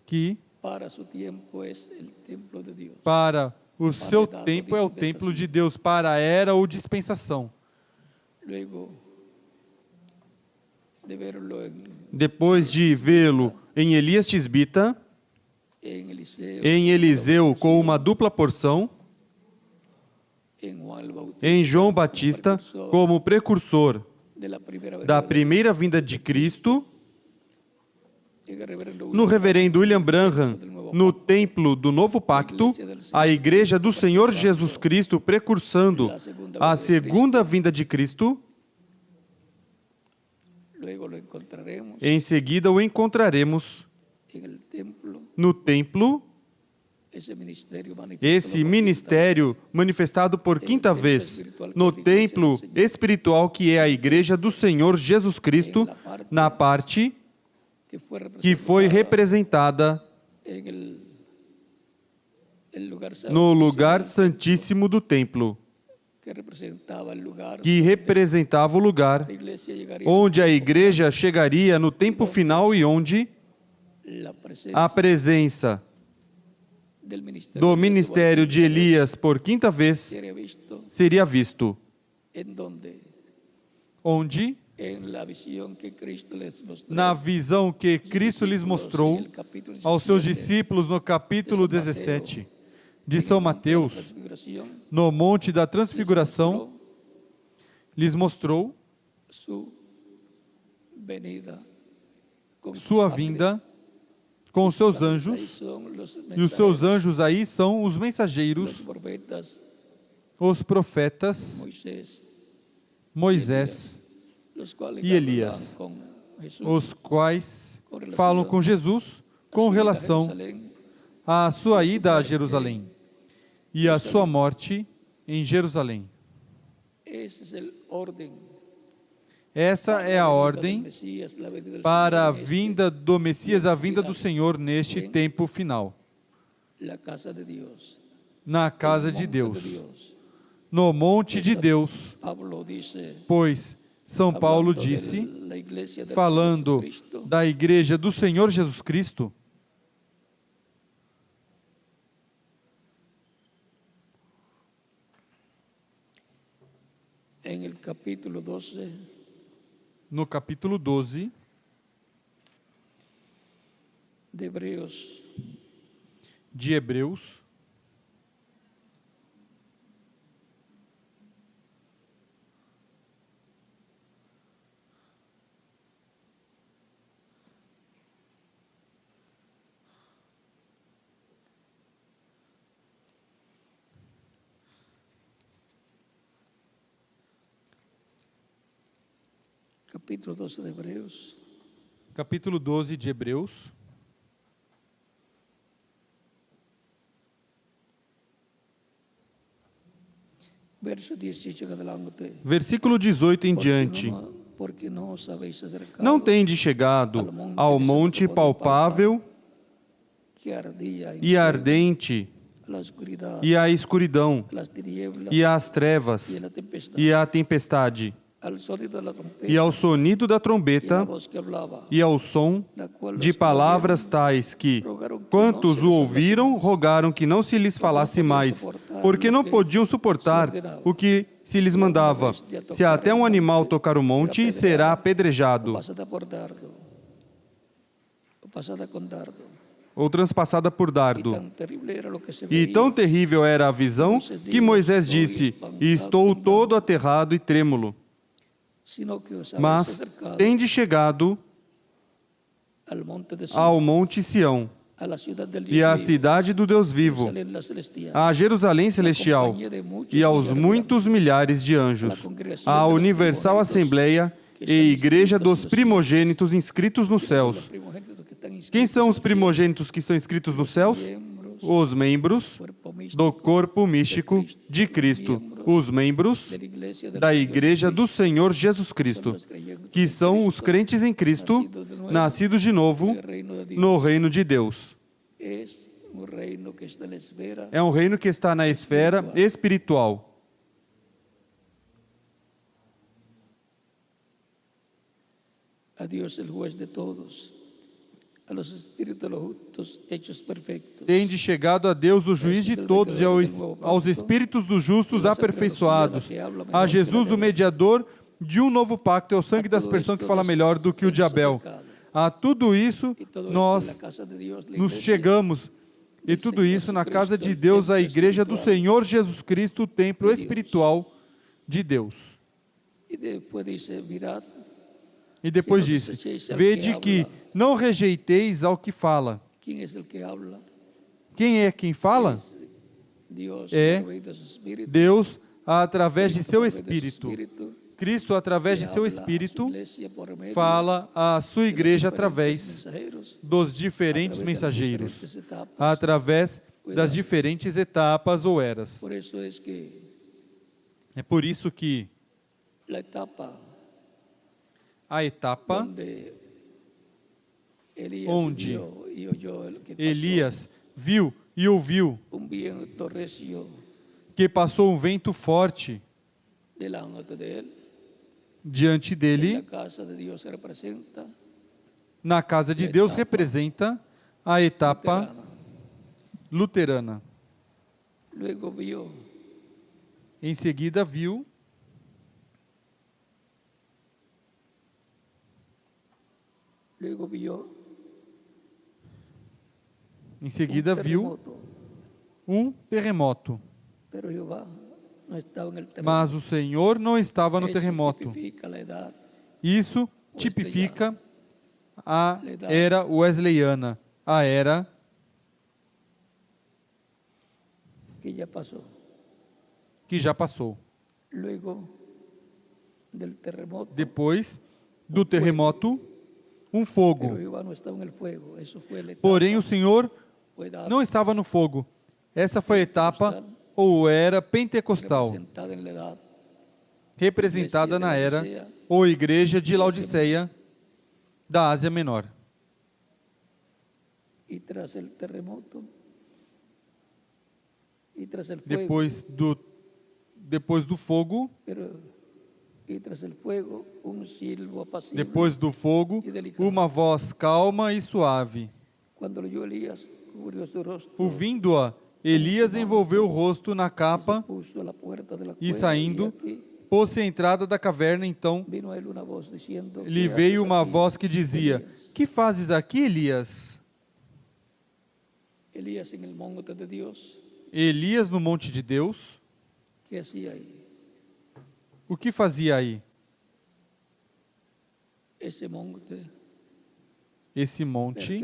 C: que
B: para su tiempo es el templo de Dios.
C: para o seu tempo é o templo de Deus, para a era ou dispensação.
B: Luego de verlo
C: Depois de vê-lo em Elias Tisbita,
B: en Eliseo,
C: em Eliseu com uma dupla porção,
B: en Juan el Bautista,
C: em João Batista como precursor
B: de la primera
C: da
B: venida,
C: primeira vinda de Cristo,
B: en el reverendo
C: no reverendo William Branham, no templo do Novo Pacto, a Igreja do Senhor Jesus Cristo precursando a segunda vinda de Cristo.
B: luego lo encontraremos
C: Em seguida o encontraremos
B: en el templo,
C: no templo,
B: esse
C: ministério manifestado por quinta vez, no templo espiritual que é a Igreja do Senhor Jesus Cristo, na parte que foi representada no lugar santíssimo do templo, que representava o lugar onde a igreja chegaria no tempo final e onde a presença do ministério de Elias por quinta vez seria visto. Onde? Na visão que Cristo lhes mostrou aos seus discípulos no capítulo 17 de São Mateus, no Monte da Transfiguração, lhes mostrou sua vinda com os seus anjos, e os seus anjos aí são os mensageiros, os profetas, Moisés e Elias, os quais falam com Jesus com relação à sua ida a Jerusalém e à sua morte em Jerusalém. Essa é a ordem para a vinda do Messias, a vinda do Senhor neste tempo final. Na casa de Deus, no monte de Deus, pois São Paulo disse, falando da Igreja do Senhor Jesus Cristo, no capítulo 12 de Hebreus,
B: capítulo 12 de Hebreus,
C: capítulo 12 de Hebreus, versículo 18 em diante. Não tendes chegado ao monte palpável e ardente, e à escuridão, e às trevas, e à tempestade, e ao sonido da trombeta, e ao som de palavras tais que, quantos o ouviram, rogaram que não se lhes falasse mais, porque não podiam suportar o que se lhes mandava. Se até um animal tocar o monte, será apedrejado, ou transpassada por dardo. E tão terrível era a visão, que Moisés disse, estou todo aterrado e trêmulo. Mas tende chegado ao monte Sião, e à cidade do Deus vivo, à Jerusalém celestial, e aos muitos milhares de anjos, à universal assembleia e igreja dos primogênitos inscritos nos céus. Quem são os primogênitos que estão inscritos nos céus? Os membros do corpo místico de Cristo. os membros da Igreja do Senhor Jesus Cristo, que são os crentes em Cristo, nascidos de novo no reino de Deus. É um reino que está na esfera espiritual.
B: A Dios el juez de todos, a los espíritus de los justos hechos perfectos.
C: Tende chegado a Deus, o juiz de todos, e aos espíritos dos justos aperfeiçoados, a Jesus, o mediador de um novo pacto, é o sangue da aspersão que fala melhor do que o de Abel. A tudo isso nós nos chegamos, e tudo isso na casa de Deus, a igreja do Senhor Jesus Cristo, o templo espiritual de Deus. E depois disse: vede que não rejeiteis ao que fala. Quem é quem fala? É Deus através de seu Espírito. Cristo, através de seu Espírito, fala à sua igreja através dos diferentes mensageiros, através das diferentes etapas ou eras. É por isso que a etapa onde Elias viu e ouviu que passou um vento forte diante dele, na casa de Deus representa a etapa luterana. Em seguida viu um terremoto. Mas o Senhor não estava no terremoto. Isso tipifica a era wesleyana, a era que já passou. Depois do terremoto, um fogo. Porém, o Senhor não estava no fogo. Essa foi a etapa ou era pentecostal, representada na era ou igreja de Laodiceia da Ásia Menor. Depois do fogo, uma voz calma e suave. Ouvindo-a, Elias envolveu o rosto na capa e, saindo, pôs-se à entrada da caverna. Então lhe veio uma voz que dizia: que fazes aqui, Elias? Elias no monte de Deus? O que fazia aí? Esse monte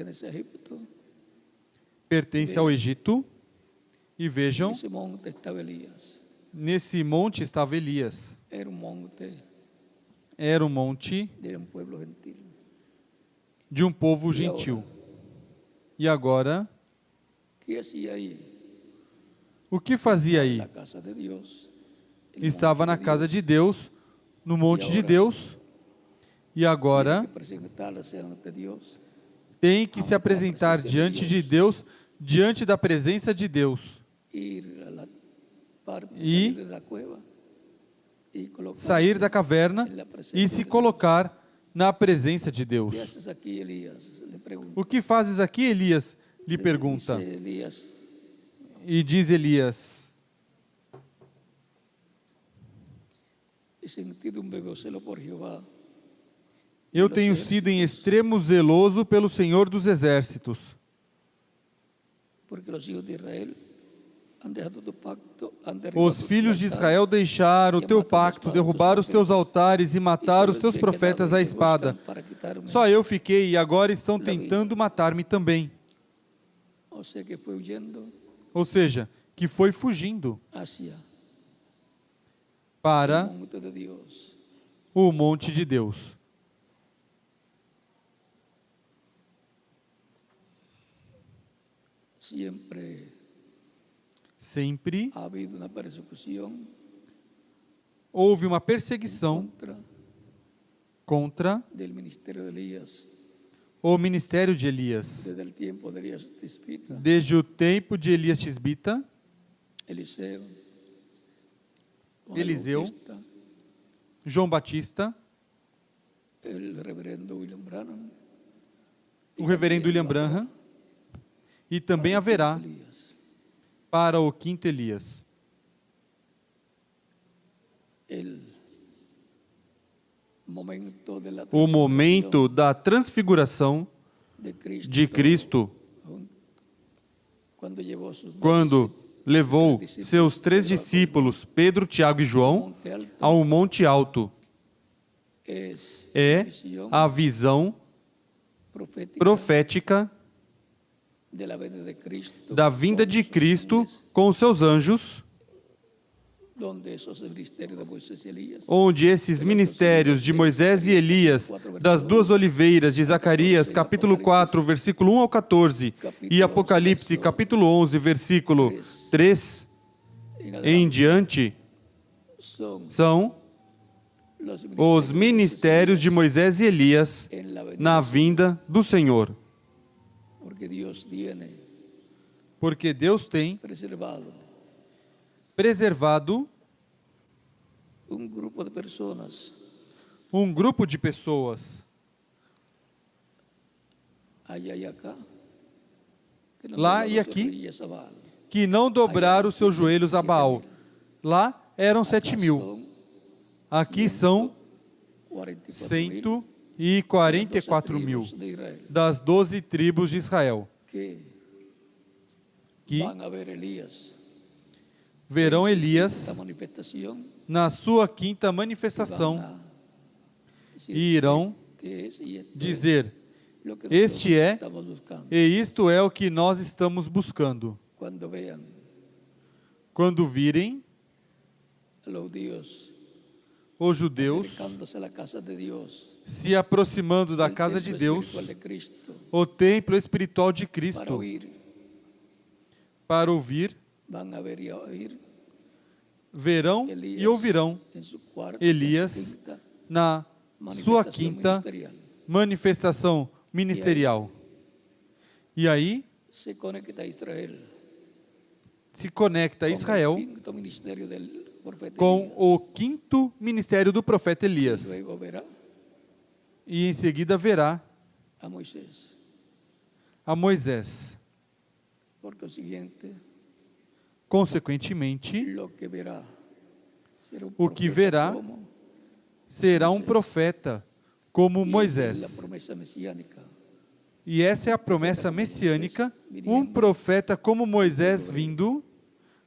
C: pertence ao Egito. E vejam, nesse monte estava Elias. Era um monte de um povo gentil. E agora, o que fazia aí? Estava na casa de Deus, no monte de Deus, e agora tem que se apresentar diante de Deus, diante da presença de Deus, e sair da caverna e se colocar na presença de Deus. O que fazes aqui, Elias? Lhe pergunta. E diz Elias: eu tenho sido em extremo zeloso pelo Senhor dos Exércitos, os filhos de Israel deixaram o teu pacto, derrubaram os teus altares e mataram os teus profetas à espada. Só eu fiquei e agora estão tentando matar-me também. Ou seja, que foi fugindo para o monte de Deus. Sempre houve uma perseguição
B: contra
C: contra
B: del ministerio de Elías
C: o ministério de Elias.
B: desde el tiempo de Elías Tisbita,
C: Desde o tempo de Elias Tisbita,
B: Eliseo, Juan el
C: Eliseu,
B: Bautista,
C: João Batista,
B: el reverendo William Branham,
C: o reverendo William Branham, e também haverá
B: Elías.
C: para o quinto Elias. O momento da transfiguração de Cristo, quando levou seus 3 discípulos, Pedro, Tiago e João, ao Monte Alto, é a visão profética da vinda de Cristo com os seus anjos, onde esses ministérios de Moisés e Elias, das 2 oliveiras de Zacarias, capítulo 4, versículo 1 ao 14, e Apocalipse, capítulo 11, versículo 3 em diante, são os ministérios de Moisés e Elias na vinda do Senhor. Porque Deus tem preservado
B: um grupo de pessoas
C: lá e aqui que não dobraram os seus joelhos a Baal. Lá eram 7.000. Aqui são 144.000 das 12 tribos de Israel, que verão Elias na sua quinta manifestação e irão dizer: este é, e isto é o que nós estamos buscando. Quando virem os judeus se aproximando da casa de Deus, o templo espiritual de Cristo, para ouvir, verão e ouvirão Elias na sua quinta manifestação ministerial. E aí se conecta Israel com o quinto ministério do profeta Elias. E em seguida verá a Moisés. Consequentemente, o que verá será um profeta como Moisés. E essa é a promessa messiânica, um profeta como Moisés vindo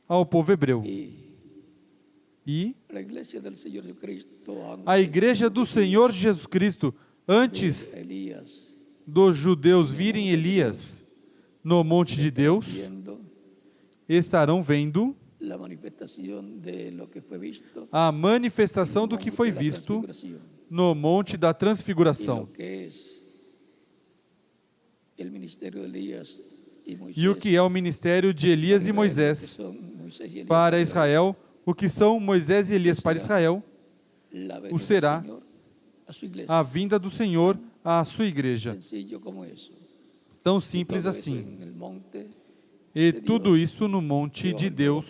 C: ao povo hebreu. E a igreja do Senhor Jesus Cristo, antes dos judeus virem Elias no monte de Deus, estarão vendo a manifestação do que foi visto no monte da transfiguração. E o que é o ministério de Elias e Moisés para Israel, o que são Moisés e Elias para Israel, o será a vinda do Senhor à sua igreja. Tão simples assim. E tudo isso no monte de Deus,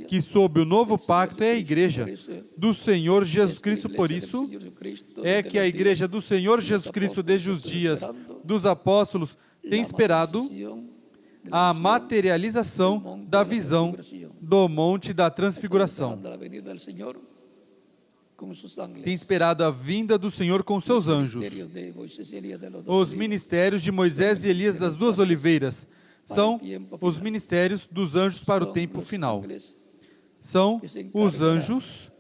C: que sob o novo pacto é a igreja do Senhor Jesus Cristo. Por isso é que a igreja do Senhor Jesus Cristo, desde os dias dos apóstolos, tem esperado a materialização da visão do monte da transfiguração. Tem esperado a vinda do Senhor com seus anjos. Os ministérios de Moisés e Elias das 2 oliveiras são os ministérios dos anjos para o tempo final. São os anjos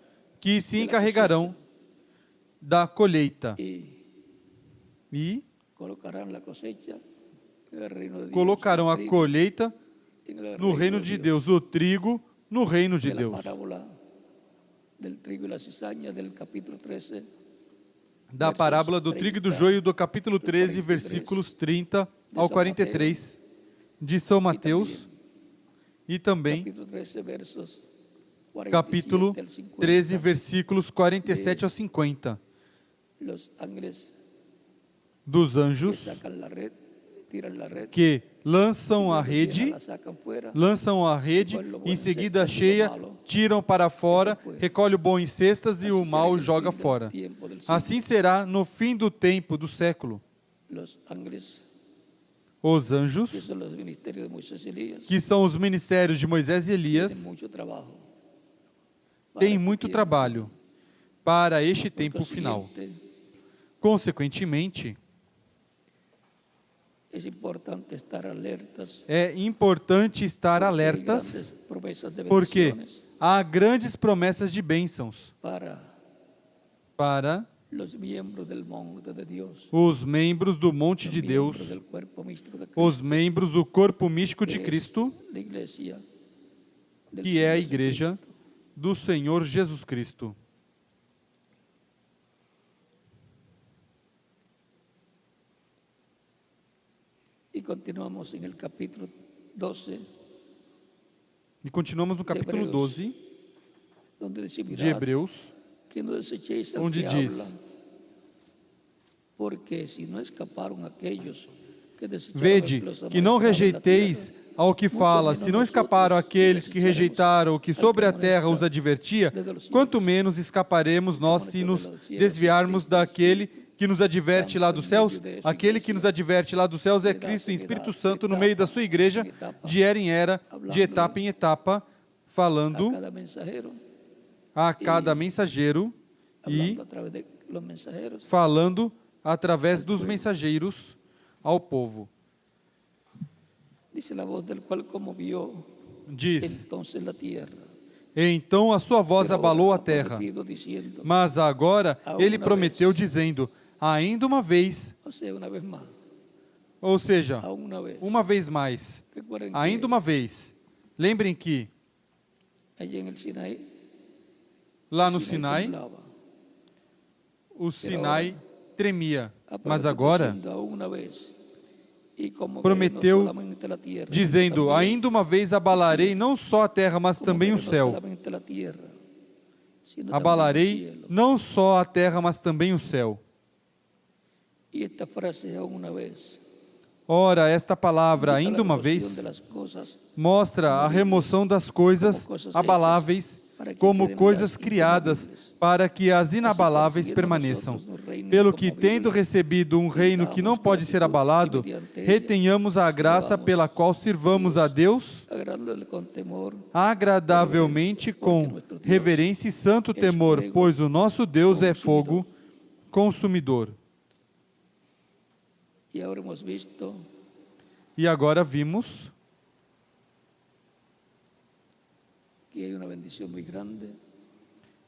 C: que se encarregarão da colheita e colocarão a colheita no reino de Deus, o trigo no reino de Deus. Da parábola do trigo e do joio do capítulo 13, versículos 30 ao 43 de São Mateus, e também capítulo 13, versículos 47 ao 50.
B: Los ángeles
C: Dos
B: que
C: anjos
B: sacan la red, tiran la red,
C: que lançam a rede,
B: la sacan fuera,
C: em seguida cheia, tiram para fora, recolhe o bom em cestas e o mal joga fora. Assim será no fim do tempo do século.
B: los ángeles,
C: Os anjos,
B: que son los ministerios de Moisés y Elías,
C: que são os ministérios de Moisés e
B: tienen
C: Elias,
B: mucho trabajo. Para
C: têm
B: este
C: muito
B: tiempo.
C: trabalho para este
B: Por
C: tempo final.
B: consiguiente,
C: Consequentemente,
B: es importante estar alertas,
C: é importante estar
B: porque hay
C: alertas,
B: grandes promesas de
C: porque
B: bendiciones
C: há grandes promessas de bênçãos para
B: los miembros del monte de Dios,
C: os membros do monte
B: los
C: de
B: miembros
C: Deus,
B: del cuerpo místico de Cristo,
C: os membros do corpo místico de
B: que es
C: Cristo,
B: la iglesia del
C: que é a
B: Señor
C: igreja
B: Jesucristo.
C: do Senhor Jesus Cristo.
B: Y continuamos en el capítulo 12,
C: E continuamos no capítulo
B: Hebreus.
C: 12
B: donde dice,
C: de
B: mirad,
C: Hebreus,
B: que no desechéis al
C: onde
B: que
C: diz:
B: habla, porque si no escaparon aquellos que desecharon
C: Vede
B: los
C: que não
B: amados en la
C: rejeiteis
B: tierra,
C: ao que fala, se não escaparam aqueles que rejeitaram o que sobre a terra os advertia, quanto menos escaparemos nós se nos desviarmos daquele que nos adverte lá dos céus. Aquele que nos adverte lá dos céus é Cristo em Espírito Santo no meio da sua igreja, de era em era, de etapa em etapa,
B: a
C: falando
B: cada mensajero,
C: a cada mensageiro e
B: hablando a través de los mensajeros,
C: falando através dos mensageiros ao povo.
B: dice la voz del cual conmovió
C: Diz:
B: entonces la tierra.
C: então a sua voz
B: Pero
C: abalou a
B: ahora ha
C: terra.
B: prometido diciendo,
C: Mas agora ele
B: uma
C: prometeu,
B: vez.
C: dizendo: ainda uma vez,
B: o sea, una vez más,
C: ou seja,
B: aún una vez.
C: uma vez mais,
B: Recuerden que
C: ainda uma vez. Lembrem que
B: allí en el Sinaí,
C: lá no
B: el
C: Sinai,
B: temblaba.
C: o Sinai tremia.
B: Ha
C: Mas
B: prometido
C: agora,
B: diciendo, aún una vez, y como
C: prometeu,
B: no solamente la tierra,
C: dizendo:
B: sino también
C: ainda uma vez abalarei não só a terra, mas
B: como
C: também
B: que
C: o
B: no
C: céu.
B: solamente la tierra, sino también el
C: Abalarei
B: cielo.
C: não só a terra, mas também o céu.
B: Y esta frase, aún una vez,
C: Ora, esta palavra,
B: indica
C: ainda
B: la
C: uma
B: remoción
C: vez,
B: de las cosas
C: mostra a remoção das coisas abaláveis como coisas criadas, para que as inabaláveis permaneçam. Pelo que, tendo recebido um reino que não pode ser abalado, retenhamos a graça pela qual sirvamos a Deus
B: agradable con temor,
C: agradavelmente, com reverência e santo temor, pois o nosso Deus é fogo consumidor.
B: y ahora hemos visto
C: E agora vimos
B: que hay una bendición muy grande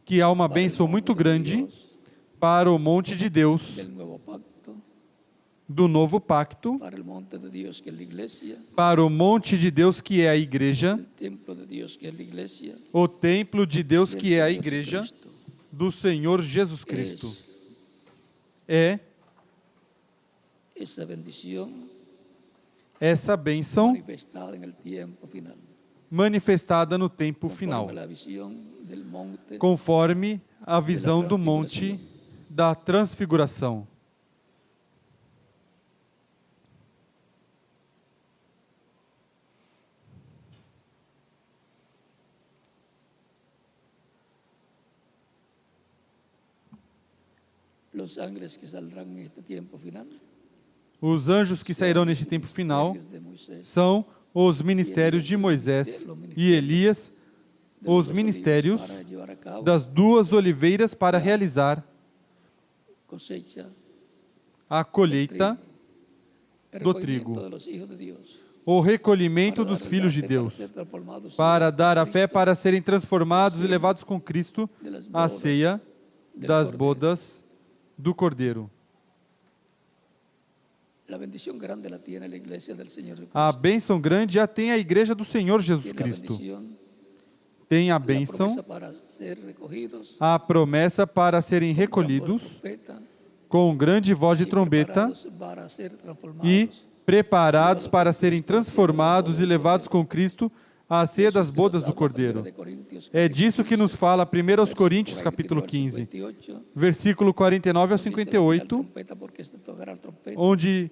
C: que há uma
B: para el
C: bênção muito
B: monte de
C: grande
B: Dios,
C: para o monte de Deus,
B: del nuevo pacto,
C: do novo pacto,
B: para el monte de Dios que es la iglesia,
C: para o monte de Deus que é a igreja,
B: el templo de Dios que es la iglesia,
C: o templo de Deus
B: del
C: que é a
B: Señor
C: igreja
B: Jesucristo.
C: do Senhor Jesus Cristo.
B: Es
C: É
B: esa bendición
C: essa bênção
B: manifestada en el tiempo final,
C: manifestada no tempo
B: conforme
C: final,
B: a la visión del monte
C: conforme a visão do monte da transfiguração.
B: los ángeles que saldrán en este tiempo final.
C: Os anjos que sairão neste tempo final
B: Ministerios de Moisés,
C: são os ministérios de Moisés e Elias,
B: de
C: os
B: los
C: ministérios
B: olivos para llevar a cabo
C: das duas oliveiras para realizar
B: cosecha,
C: a colheita,
B: el
C: do
B: recogimiento
C: trigo.
B: de los hijos de Dios,
C: o recolhimento
B: para
C: dos
B: dar
C: filhos de
B: fe para
C: Deus,
B: ser transformados
C: para
B: en
C: dar a fé
B: Cristo,
C: para serem transformados e levados com Cristo
B: de las
C: à
B: bodas
C: ceia
B: del
C: das
B: Cordero.
C: bodas do Cordeiro.
B: La bendición grande la tiene la iglesia del Señor
C: A
B: Jesucristo.
C: bênção grande a tem a igreja do Senhor Jesus
B: Tiene la
C: Cristo.
B: bendición,
C: Tem a
B: la
C: bênção,
B: promesa para ser recogidos,
C: a promessa para serem
B: con gran voz de
C: recolhidos
B: trompeta,
C: com grande voz de
B: y
C: trombeta
B: preparados para ser
C: e
B: transformados
C: preparados para serem transformados e levados com Cristo a ceia das bodas do Cordeiro. É disso que nos fala 1 Coríntios, capítulo 15, versículo 49 ao 58, onde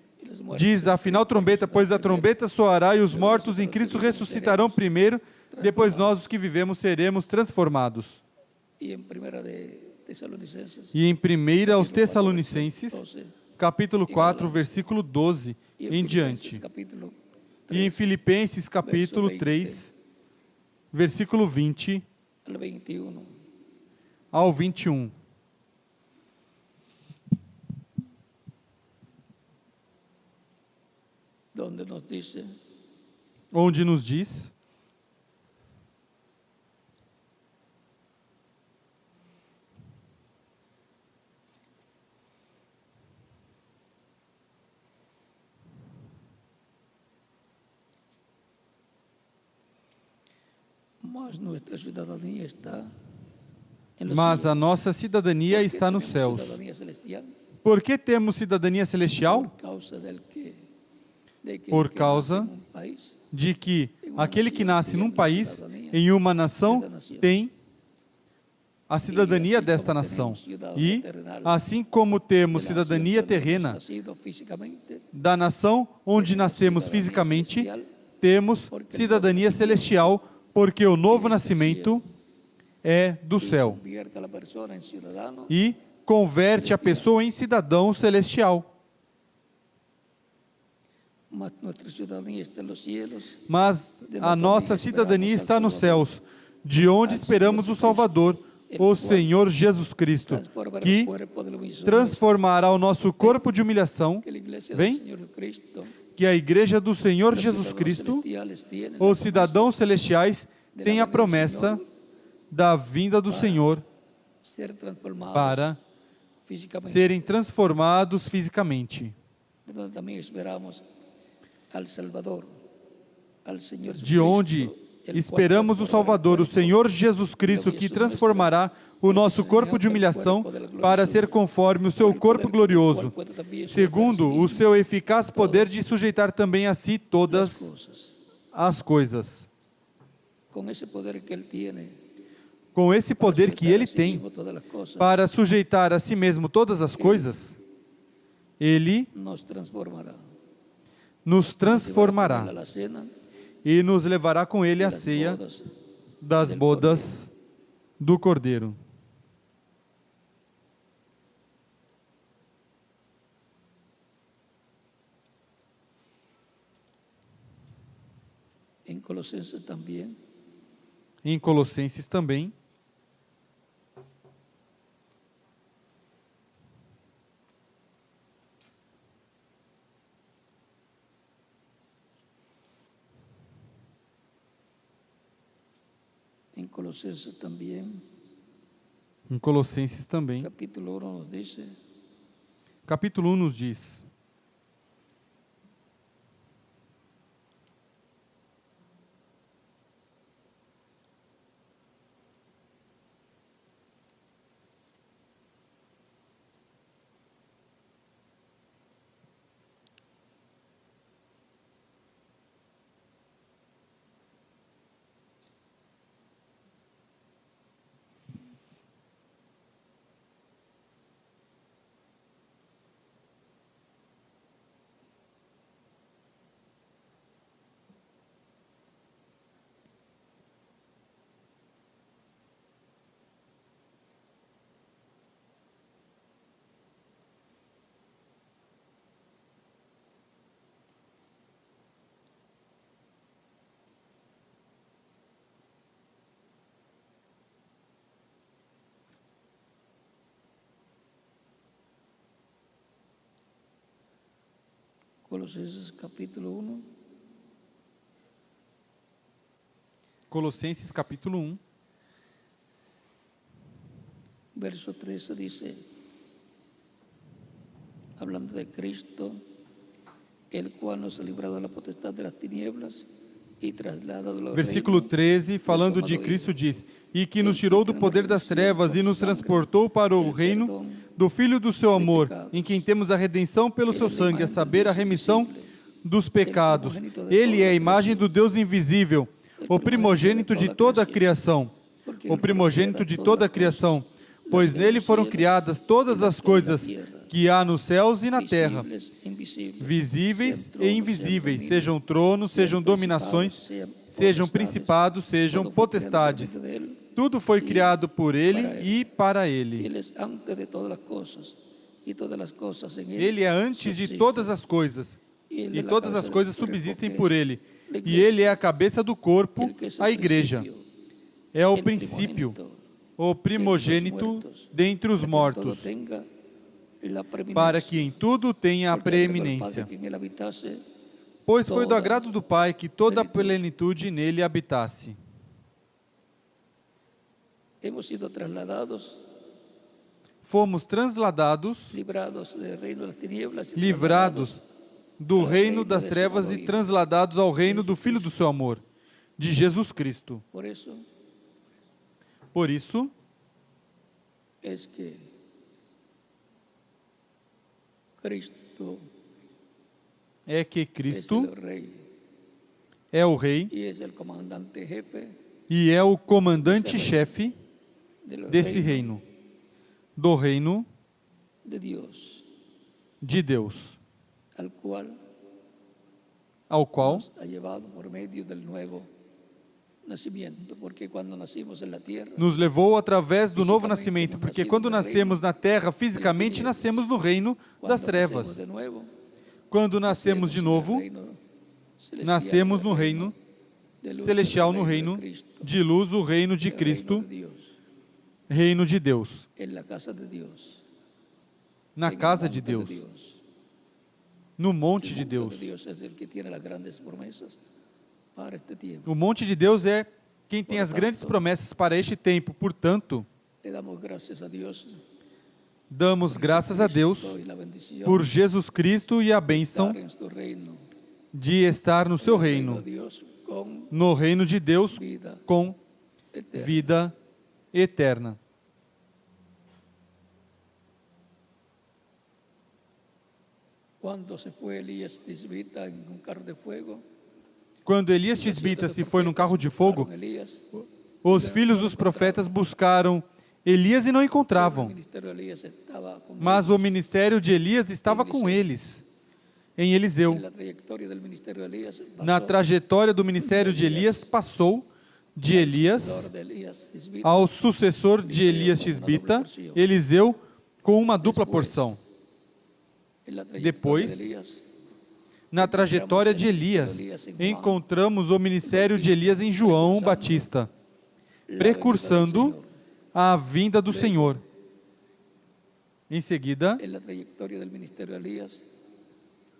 C: diz: afinal trombeta, pois a trombeta soará e os mortos em Cristo ressuscitarão primeiro, depois nós, os que vivemos, seremos transformados. E em 1 aos Tessalonicenses, capítulo 4, versículo 12 em diante. E em Filipenses, capítulo 3, versículo 20 ao 21. Onde nos diz: mas a nossa cidadania está nos céus. Por que temos cidadania celestial? Por causa de que aquele que nasce num país, em uma nação, tem a cidadania desta nação. E, assim como temos cidadania terrena da nação onde nascemos fisicamente, temos cidadania celestial, porque o novo nascimento é do céu e converte a pessoa em cidadão celestial. Mas a nossa cidadania está nos céus, de onde esperamos o Salvador, o Senhor Jesus Cristo, que transformará o nosso corpo de humilhação. Vem? Que a igreja do Senhor Jesus Cristo, os cidadãos celestiais, tem a promessa da vinda do Senhor para serem transformados fisicamente. De onde esperamos o Salvador, o Senhor Jesus Cristo, que transformará o nosso corpo de humilhação para ser conforme o seu corpo glorioso, segundo o seu eficaz poder de sujeitar também a si todas as coisas. Com esse poder que Ele tem para sujeitar a si mesmo todas as coisas, Ele nos transformará e nos levará com Ele à ceia das bodas do Cordeiro.
B: Em Colossenses também.
C: Em Colossenses também.
B: Em Colossenses também.
C: Em Colossenses também.
B: Capítulo 1 nos diz.
C: Capítulo 1 nos diz:
B: Colossenses capítulo 1.
C: Colossenses capítulo 1.
B: Verso 13 dice, hablando de Cristo, el cual nos ha librado de la potestad de las tinieblas y trasladado de los
C: Versículo 13, falando de Cristo, diz: e que nos tirou do poder das trevas e nos transportou para o reino do Filho do seu amor, em quem temos a redenção pelo seu sangue, a saber, a remissão dos pecados. Ele é a imagem do Deus invisível, o primogênito de toda a criação, o primogênito de toda a criação, pois nele foram criadas todas as coisas que há nos céus e na terra, visíveis e invisíveis, sejam tronos, sejam dominações, sejam principados, sejam potestades. Tudo foi criado por ele e para ele. Ele é antes de todas as coisas, e todas as coisas subsistem por ele. E ele é a cabeça do corpo, a igreja. É o princípio, o primogênito dentre os mortos, para que em tudo tenha a preeminência. Pois foi do agrado do Pai que toda a plenitude nele habitasse. Fomos transladados, livrados do reino das trevas e transladados ao reino do Filho do seu amor, de Jesus Cristo. Por isso, é que Cristo é o Rei e é o comandante-chefe desse reino, do reino de Deus, ao qual nos levou através do novo nascimento, porque quando nascemos na terra, fisicamente nascemos no reino das trevas. Quando nascemos de novo, nascemos no reino celestial, no reino de luz, o reino de Cristo, reino de Deus, na casa de Deus, no monte de Deus. O monte de Deus é quem tem as grandes promessas para este tempo. Portanto, damos graças a Deus por Jesus Cristo e a bênção de estar no seu reino, no reino de Deus com vida eterna. Quando Elias Tisbita se foi num carro de fogo, os filhos dos profetas buscaram Elias e não encontravam. Mas o ministério de Elias estava com eles, em Eliseu. Na trajetória do ministério de Elias, passou de Elias ao sucessor de Elias Tisbita, Eliseu, com uma dupla porção. Depois, na trajetória de Elias, encontramos o ministério de Elias em João Batista, precursando a vinda do Senhor. Em seguida,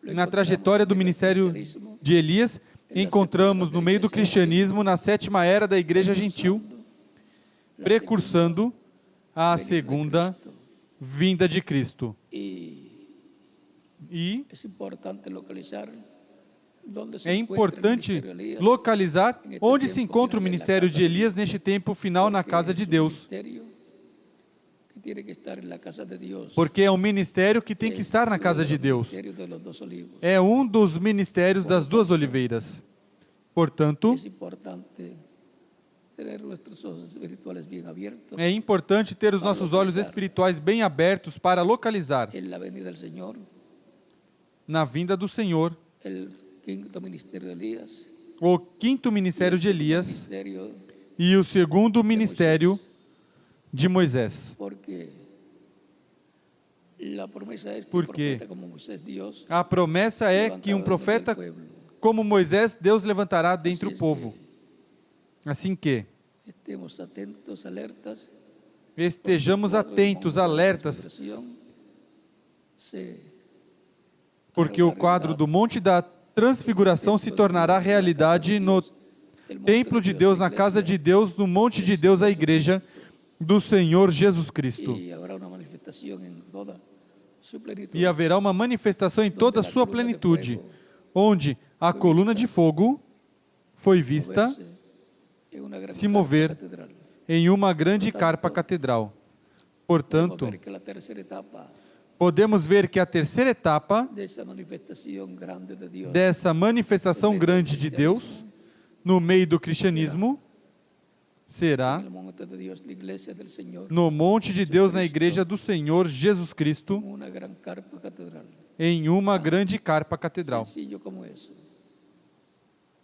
C: na trajetória do ministério de Elias, encontramos no meio do cristianismo, na 7ª era da Igreja Gentil, precursando a segunda vinda de Cristo. E é importante localizar onde se encontra o ministério de Elias neste tempo final na casa de Deus. Porque é um ministério que tem que estar na casa de Deus. É um dos ministérios das duas oliveiras. Portanto, é importante ter os nossos olhos espirituais bem abertos para localizar na vinda do Senhor o quinto ministério de Elias e o segundo ministério de Moisés. Porque a promessa é que um profeta como Moisés, Deus levantará dentre o povo. Assim que estejamos atentos, alertas, porque o quadro do Monte da Transfiguração se tornará realidade no templo de Deus, na casa de Deus, no monte de Deus, a igreja do Senhor Jesus Cristo. E haverá uma manifestação em toda a sua plenitude, onde a coluna de fogo foi vista se mover em uma grande carpa catedral. Portanto, podemos ver que a terceira etapa dessa manifestação grande de Deus, no meio do cristianismo será
B: en el monte de Dios, la iglesia del Señor,
C: no monte de Deus, na igreja do Senhor Jesus Cristo,
B: en una gran carpa catedral.
C: em uma grande carpa catedral.
B: Sencillo como eso.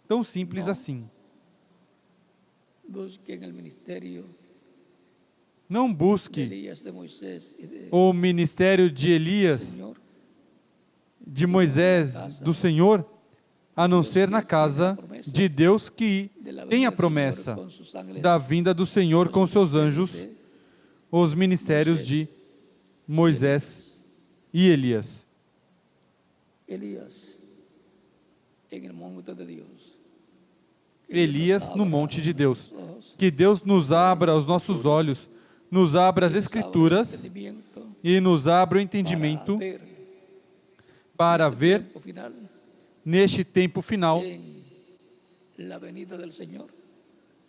C: Tão simples assim.
B: Busquen el ministerio
C: Não
B: de
C: busque
B: Elías, de Moisés y de
C: o ministério de Elias,
B: Señor,
C: de Moisés, do Senhor, a não ser na casa de Deus que
B: de la
C: tem
B: venida
C: a
B: del
C: promessa
B: Señor con sus ángeles,
C: da vinda do Senhor com seus anjos,
B: de
C: os ministérios de Moisés e Elias.
B: Elías en el monte de Dios.
C: Elias no monte de Deus. Que Deus nos abra os nossos olhos, nos abra as Escrituras e nos abra o entendimento para ver neste tempo final,
B: la venida del Señor,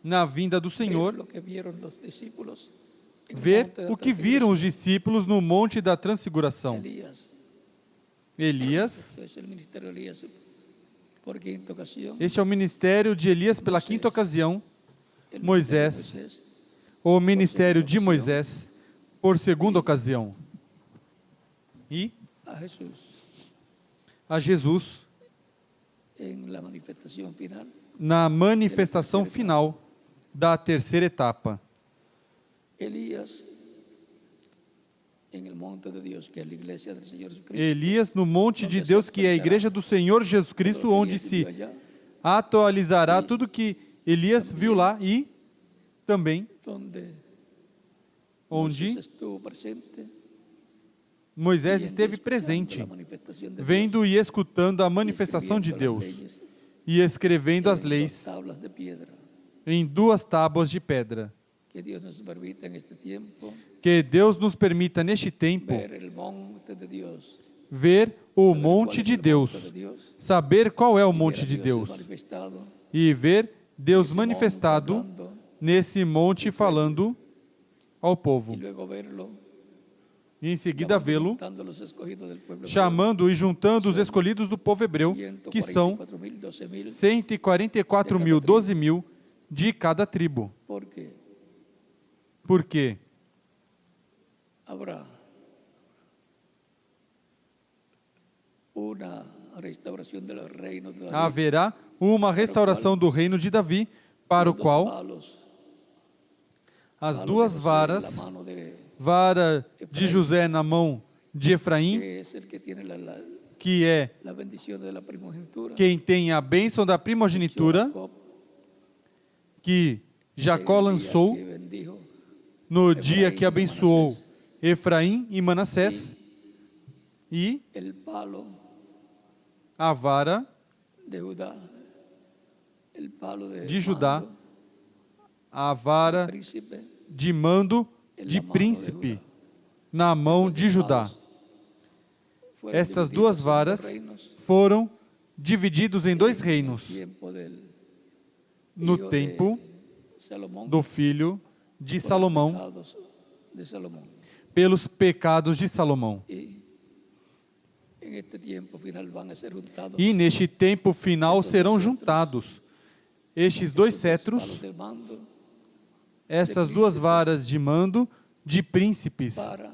C: na vinda do
B: ver
C: Senhor,
B: lo que vieron los discípulos en el
C: ver
B: monte de
C: o que viram os discípulos no monte da transfiguração.
B: Elías.
C: Elias,
B: Es el ministerio de Elías por quinta ocasión.
C: este é o ministério de Elias pela quinta ocasião,
B: El
C: Moisés,
B: ministerio de Moisés,
C: o ministério de Moisés por segunda ocasião. E
B: a Jesús
C: a Jesus
B: en la manifestación final.
C: na manifestação final da terceira etapa.
B: Elías en el monte de Dios, que es la iglesia del Señor Jesucristo.
C: Elias no monte de Deus, que é a igreja do Senhor Jesus Cristo,
B: Todo lo que
C: onde
B: Elías
C: se
B: vio allá,
C: atualizará tudo que Elias viu lá e também
B: donde
C: onde
B: Moisés estuvo presente,
C: Moisés
B: viendo y
C: esteve
B: escuchando
C: presente,
B: la manifestación de
C: vendo e escutando a manifestação de
B: escribiendo
C: Deus
B: las leyes
C: e escrevendo as
B: en
C: leis
B: dos tablas de piedra.
C: em duas tábuas de pedra.
B: Que Dios nos permita en este tiempo
C: Que Deus nos permita neste tempo
B: ver el monte de Dios,
C: ver o
B: saber
C: monte
B: cuál es
C: de
B: el monte
C: Deus,
B: de Dios,
C: saber qual é o
B: y ver
C: monte
B: a
C: de
B: Dios
C: Deus
B: manifestado
C: e ver Deus
B: nesse
C: manifestado
B: monte hablando,
C: nesse monte falando ao povo.
B: y luego verlo
C: E em seguida vê-lo
B: juntando los escogidos del pueblo
C: chamando e juntando os escolhidos do povo hebreu, que são
B: 144.000, 12.000,
C: 144 mil, 12 mil de cada tribo.
B: porque
C: Porque
B: habrá una restauración de los reinos de David,
C: haverá uma restauração do reino de Davi, para o
B: los
C: qual
B: palos,
C: as
B: palo
C: duas
B: de José en la
C: varas,
B: mano de
C: vara de José na mão de Efraim,
B: que es el que tiene
C: que é
B: la bendición de la primogenitura,
C: quem tem a bênção da primogenitura,
B: Jacob,
C: que Jacó
B: el día
C: lançou
B: que bendijo
C: no dia que abençoou Efraim e Manassés, e
B: el palo
C: a vara
B: de Judá, el palo
C: de Judá,
B: mando,
C: a vara
B: príncipe,
C: de mando
B: en
C: de
B: la mano
C: príncipe
B: Judá.
C: na mão de Judá.
B: Fueron
C: Estas
B: divididos
C: duas
B: en dos
C: varas
B: reinos
C: foram divididos em dois
B: en el
C: reinos,
B: tiempo del
C: no
B: hijo
C: tempo
B: de Salomón,
C: do filho de
B: por los
C: Salomão,
B: pecados de Salomón.
C: pelos pecados de Salomão.
B: Y en este tiempo final van a ser juntados
C: E neste tempo final serão juntados estes dois
B: esos dos
C: cetros,
B: palos de mando
C: essas duas varas de mando de príncipes,
B: para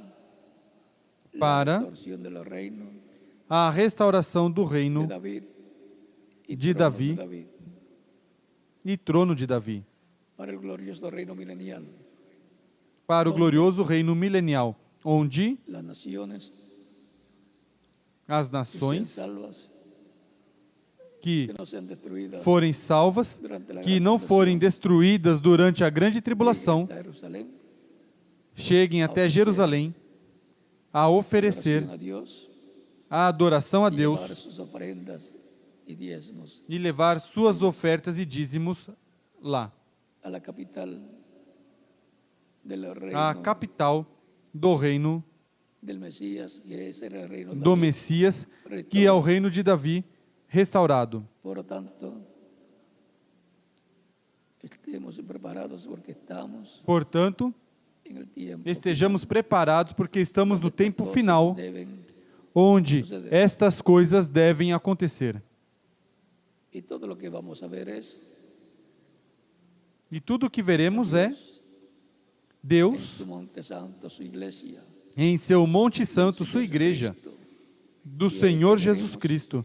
C: para
B: la restauración de los reinos
C: a restauração do
B: de
C: reino
B: David y
C: de
B: trono
C: Davi.
B: de David,
C: e trono de Davi,
B: para el glorioso reino milenial.
C: para o glorioso reino milenial, onde
B: Las naciones
C: as
B: que sean
C: nações
B: salvas,
C: que
B: que no sean destruidas
C: forem salvas,
B: durante la
C: que
B: gran
C: não forem
B: tribulación,
C: destruídas durante a grande
B: lleguen
C: tribulação,
B: hasta Jerusalén,
C: cheguem até Jerusalém a oferecer
B: adoración a Dios,
C: a adoração a
B: y
C: Deus
B: llevar sus ofrendas y diezmos
C: e levar suas ofertas e dízimos lá,
B: a la capital del reino
C: a capital do reino
B: del Mesías, que ese era el reino de
C: do
B: David.
C: Messias, que é o reino de Davi restaurado.
B: Por lo tanto, estemos preparados porque estamos
C: Portanto,
B: en el tiempo
C: estejamos preparados porque estamos no tempo
B: cosas
C: final,
B: deben,
C: onde estas coisas devem acontecer.
B: y todo lo que vamos a ver es
C: E tudo o que veremos é
B: en
C: Deus
B: su monte santo, su iglesia,
C: em seu Monte Santo, sua igreja,
B: Cristo.
C: do Senhor Jesus Cristo.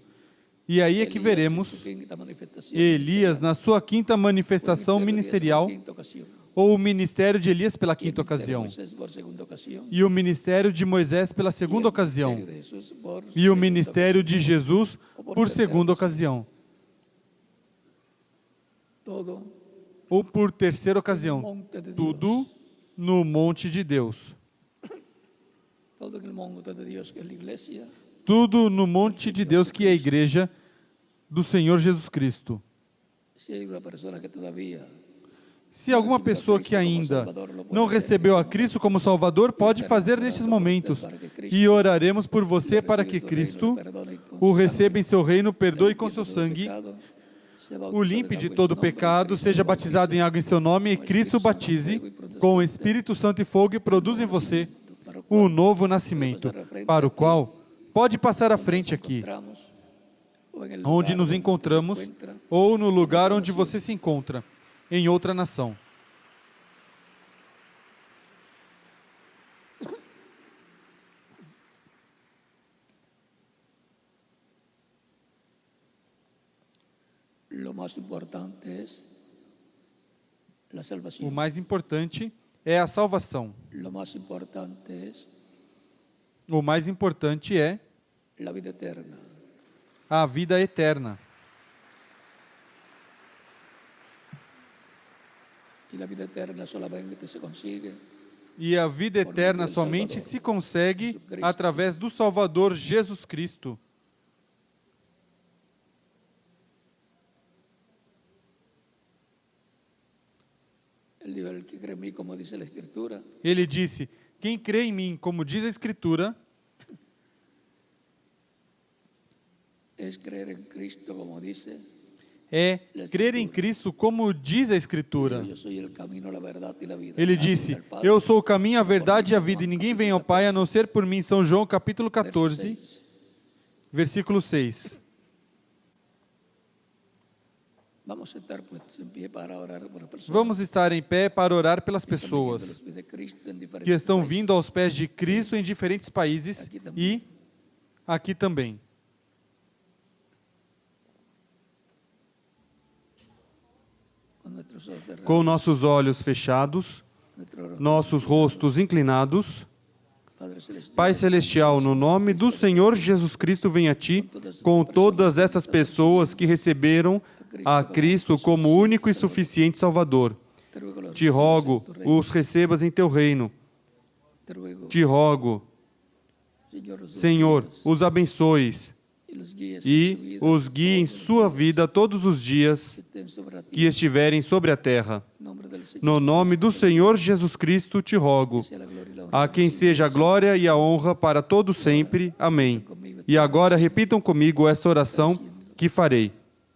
C: E aí é que
B: Elías en
C: veremos
B: su quinta manifestación
C: Elias na sua quinta manifestação
B: ministerial,
C: ministerial,
B: quinta ocasión.
C: ou o ministério de Elias pela
B: Y el
C: quinta
B: ministerio de
C: ocasião,
B: Moisés por segunda ocasión.
C: e o ministério de Moisés pela segunda ocasião,
B: ministerio de Jesús por
C: e o
B: segunda
C: ministério de
B: ocasión.
C: Jesus por segunda ocasião,
B: Todo
C: ou por terceira ocasião,
B: monte de
C: tudo
B: Dios.
C: no monte de Deus.
B: Todo en el monte de Dios, que es la iglesia.
C: Tudo no monte de Deus, que é a igreja do Senhor Jesus Cristo.
B: Si hay una persona que todavía
C: Se alguma pessoa que ainda não recebeu a Cristo como Salvador, pode fazer nestes momentos. E oraremos por você para que Cristo o receba em seu reino, perdoe com seu sangue, o limpe de todo pecado, seja batizado em água em seu nome, e Cristo o batize com o Espírito Santo e fogo e produza em você um novo nascimento, para o qual pode passar à frente aqui, onde nos encontramos, ou no lugar onde você se encontra, em outra nação.
B: Lo más importante es la
C: O
B: salvación.
C: mais importante é a salvação.
B: Lo más importante es
C: O mais importante é
B: la vida eterna.
C: a vida eterna.
B: Y la vida eterna solamente se consigue
C: E a vida eterna somente se consegue através do Salvador Jesus Cristo.
B: Él dijo, el que cree en mí, como dice la Escritura,
C: Ele disse: quem crê em mim, como diz a Escritura,
B: es creer en Cristo, como dice.
C: é crer em Cristo, como diz a Escritura.
B: Yo soy el camino, la verdad y la vida.
C: Ele
B: Nadie
C: disse:
B: viene al Padre
C: eu sou o caminho, a verdade e a vida, e ninguém vem ao Pai a não ser por mim. São João capítulo
B: Verso
C: 14,
B: 6.
C: versículo 6.
B: Vamos a estar puestos en pie para orar por las personas
C: Vamos estar em pé para orar pelas
B: que están viniendo a
C: pessoas
B: los pies de Cristo en diferentes
C: que estão
B: países.
C: vindo aos pés de Cristo em diferentes países e aqui também.
B: Con nuestros ojos cerrados,
C: Com nossos olhos fechados,
B: nuestro rostro.
C: nossos rostos inclinados,
B: Padre Celestial,
C: Pai Celestial, no nome do Senhor Jesus Cristo, venha a Ti com todas essas pessoas que receberam a Cristo como único e suficiente Salvador.
B: te ruego los
C: Te rogo,
B: recibas en tu reino.
C: os recebas em Teu reino.
B: Te ruego,
C: Te rogo,
B: Señor, los
C: Senhor,
B: bendigas
C: os abençoes
B: y los guíes en su
C: e
B: vida,
C: os guie em sua vida todos os dias
B: que estén sobre ti.
C: que estiverem sobre a terra.
B: En nombre del Señor,
C: No nome do Senhor Jesus Cristo te rogo.
B: sea la gloria y la honra
C: A quem seja a glória e a honra para todo sempre. Amém. E agora repitam comigo essa oração que farei.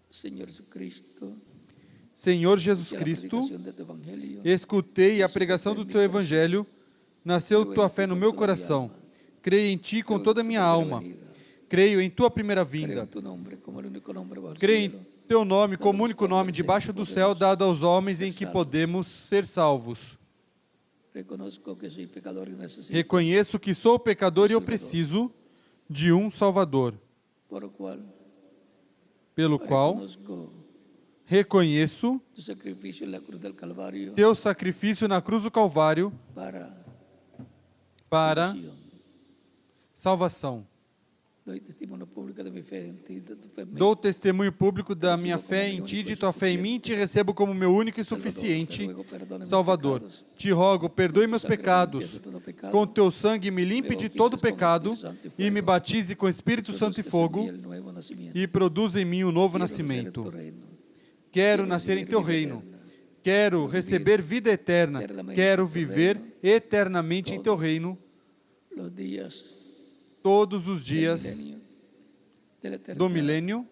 B: Señor Jesucristo,
C: Senhor Jesus
B: que a la
C: Cristo,
B: predicación de tu evangelio
C: escutei a pregação do Teu Evangelho, nasceu Tua fé no meu coração. Creio em Ti com toda a minha alma. Creio em Tua primeira
B: creo
C: vinda.
B: en tu nombre como el único nombre bajo el
C: Creio
B: cielo.
C: em Teu nome como único nome debaixo do céu, dado aos homens em que podemos ser salvos.
B: Reconozco que soy pecador y necesito,
C: Reconheço que sou pecador e eu preciso de um Salvador,
B: por lo cual
C: pelo qual
B: reconozco
C: reconheço
B: tu sacrificio en la cruz del Calvario
C: Teu sacrifício na cruz do Calvário para
B: salvación.
C: salvação.
B: Doy testimonio público de mi fe en ti, de tu fe en mí.
C: Dou testemunho público da minha fé em Ti, de Tua fé em mim, e Te recebo como meu único e suficiente Salvador. Te rogo, perdoe meus pecados. Com Teu sangue me limpe de todo pecado e me batize com Espírito Santo e fogo e produza em mim um novo nascimento. Quero nascer em Teu reino. Quero receber vida eterna. Quero viver eternamente em Teu reino
B: Los días
C: todos os
B: del
C: dias
B: milenio, de la eternidad,
C: do milênio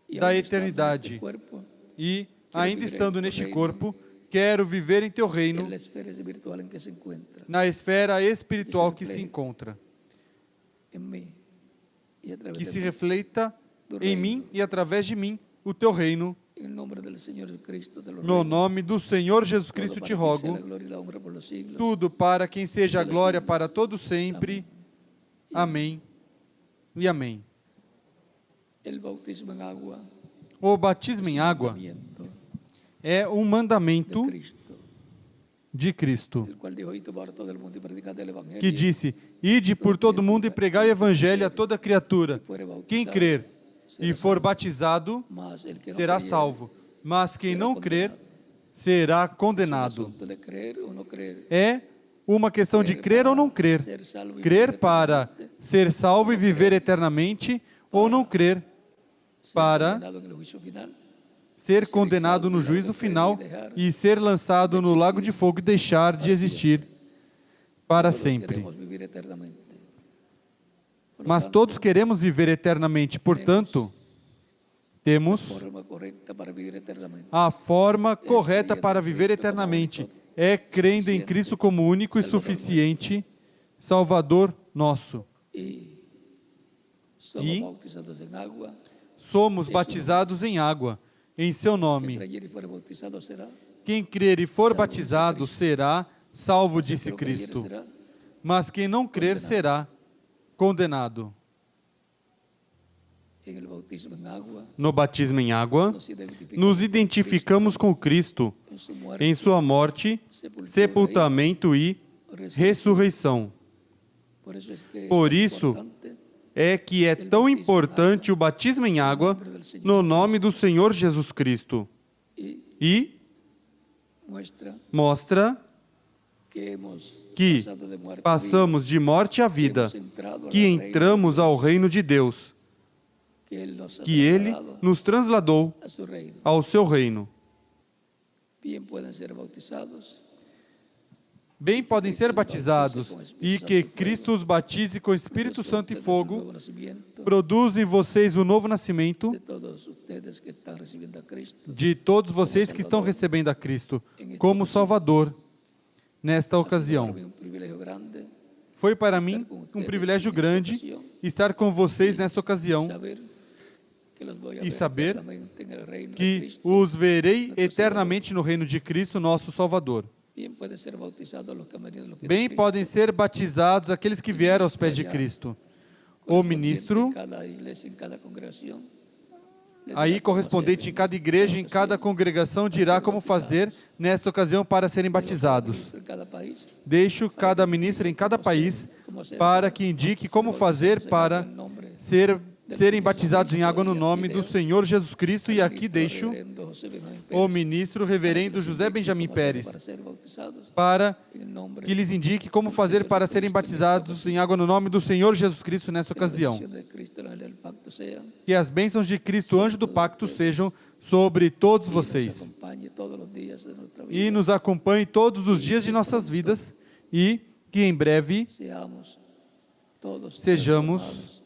B: y
C: da
B: aún estando en
C: eternidade.
B: este cuerpo,
C: E, ainda estando neste corpo, quero viver em Teu
B: en
C: reino,
B: la esfera espiritual en que se encuentra,
C: na esfera espiritual que se encontra,
B: en mí y a través
C: que
B: de
C: se
B: mí.
C: reflita em mim e através de mim o Teu reino
B: En el nombre del Señor Jesucristo te lo
C: No
B: ruego.
C: nome do Senhor Jesus
B: Todo
C: Cristo
B: para
C: te
B: que sea
C: rogo,
B: la gloria y la honra por los siglos.
C: tudo para quem seja a glória para todo sempre. Amém e amém.
B: El bautismo en agua
C: O batismo em água
B: mandamiento
C: é um
B: de
C: mandamento
B: Cristo,
C: de Cristo,
B: el cual dijo: "Id por todo el mundo y predicad el evangelio".
C: que disse: Ide por todo mundo e pregai o evangelho a toda criatura. Quem crer e for batizado
B: Mas el que no
C: será
B: creyere,
C: salvo, mas quem não crer será
B: es un
C: condenado.
B: asunto de creer o no creer.
C: É uma questão de crer ou não crer.
B: Ser salvo y
C: Crer
B: vivir
C: para
B: eternamente,
C: ser salvo e viver eternamente, ou não crer
B: ser
C: para
B: condenado en el juicio final.
C: ser condenado no juízo final e ser lançado no lago de fogo e deixar de existir para
B: Todos
C: sempre.
B: queremos vivir eternamente. Por lo
C: Mas
B: tanto,
C: todos queremos viver eternamente, portanto, temos
B: forma correcta para vivir eternamente.
C: a forma correta para viver eternamente. É crendo em Cristo como único e suficiente Salvador nosso.
B: Y somos
C: Y
B: bautizados en agua.
C: somos batizados em água, em seu
B: Quien
C: nome.
B: creyere y fuere bautizado será.
C: Quem crer e for batizado será salvo, disse
B: El que no creyere
C: Cristo.
B: será.
C: Mas quem não crer será condenado.
B: En el bautismo en agua
C: No batismo em água,
B: nos identificamos
C: nos identificamos com Cristo
B: en su muerte,
C: em sua morte, sepultamento e ressurreição.
B: Por eso es que es
C: Por
B: tan
C: isso
B: importante
C: é que é tão importante o batismo em água no nome do Senhor Jesus Cristo.
B: y
C: E
B: muestra
C: mostra
B: que hemos
C: que
B: pasado de muerte a vida,
C: passamos de morte à vida,
B: hemos entrado
C: que
B: al reino
C: entramos ao reino de Deus,
B: que Él nos ha
C: que Ele
B: trasladado
C: nos trasladou
B: a su reino.
C: ao seu reino.
B: Bien pueden ser bautizados
C: Bem podem ser batizados e que Cristo os batize com Espírito Santo e
B: después del
C: fogo,
B: nuevo nacimiento
C: produz em vocês o novo nascimento
B: de todos ustedes que están recibiendo a Cristo.
C: de todos vocês que estão recebendo a Cristo como Salvador nesta ocasião.
B: Para mí un privilegio grande
C: Foi para mim um privilégio grande estar com vocês nesta ocasião
B: saber que los voy a
C: e
B: ver
C: saber
B: eternamente en el reino de
C: que
B: Cristo.
C: os verei eternamente no reino de Cristo, nosso Salvador.
B: Bien pueden ser bautizados los que han venido a los pies de
C: Bem
B: Cristo.
C: podem ser batizados aqueles que vieram aos pés de Cristo. O ministro,
B: En cada iglesia, en cada congregación, le dirá
C: aí
B: cómo
C: correspondente
B: hacer,
C: em cada igreja, em cada congregação, dirá como fazer nesta ocasião para serem batizados.
B: en cada país,
C: Deixo cada ministro em cada país para que indique como fazer para serem batizados em água no nome do Senhor Jesus Cristo. E aqui deixo
B: reverendo José Benjamín
C: o
B: Pérez,
C: ministro reverendo José Benjamim
B: cómo hacer
C: Pérez
B: para ser bautizados
C: para
B: en el nombre
C: que lhes indique como fazer para serem batizados em água no nome do Senhor Jesus Cristo nesta ocasião.
B: de Cristo, el ángel del pacto sea,
C: Que as bênçãos de Cristo, anjo do pacto, sejam sobre todos
B: y nos
C: vocês
B: acompañe todos los días de nuestra vida.
C: e nos acompanhe todos os dias de nossas vidas e que em breve
B: Seamos todos
C: sejamos
B: transformados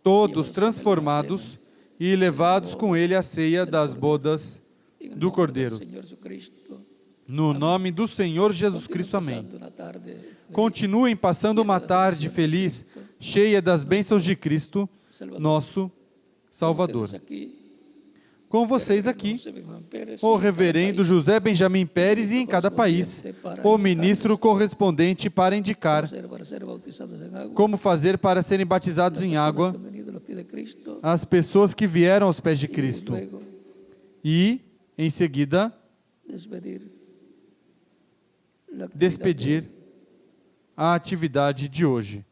C: todos transformados e levados com Ele à ceia das bodas
B: en el
C: do
B: nombre del
C: Cordeiro.
B: Señor Jesucristo.
C: No nome do Senhor Jesus Cristo, amém.
B: Pasando una tarde feliz,
C: Continuem passando uma tarde feliz, cheia das bênçãos de Cristo, nosso Salvador.
B: ustedes aquí,
C: Com vocês aqui,
B: José Benjamín Pérez,
C: o
B: en cada
C: reverendo
B: país,
C: José Benjamim Pérez e em cada país, o ministro correspondente para indicar
B: para ser bautizados en agua,
C: como fazer para serem batizados em água
B: que han venido a los pies de Cristo,
C: as pessoas que vieram aos pés de
B: y
C: Cristo.
B: luego
C: E, em seguida,
B: despedir la actividad
C: despedir
B: de hoy.
C: a atividade de hoje.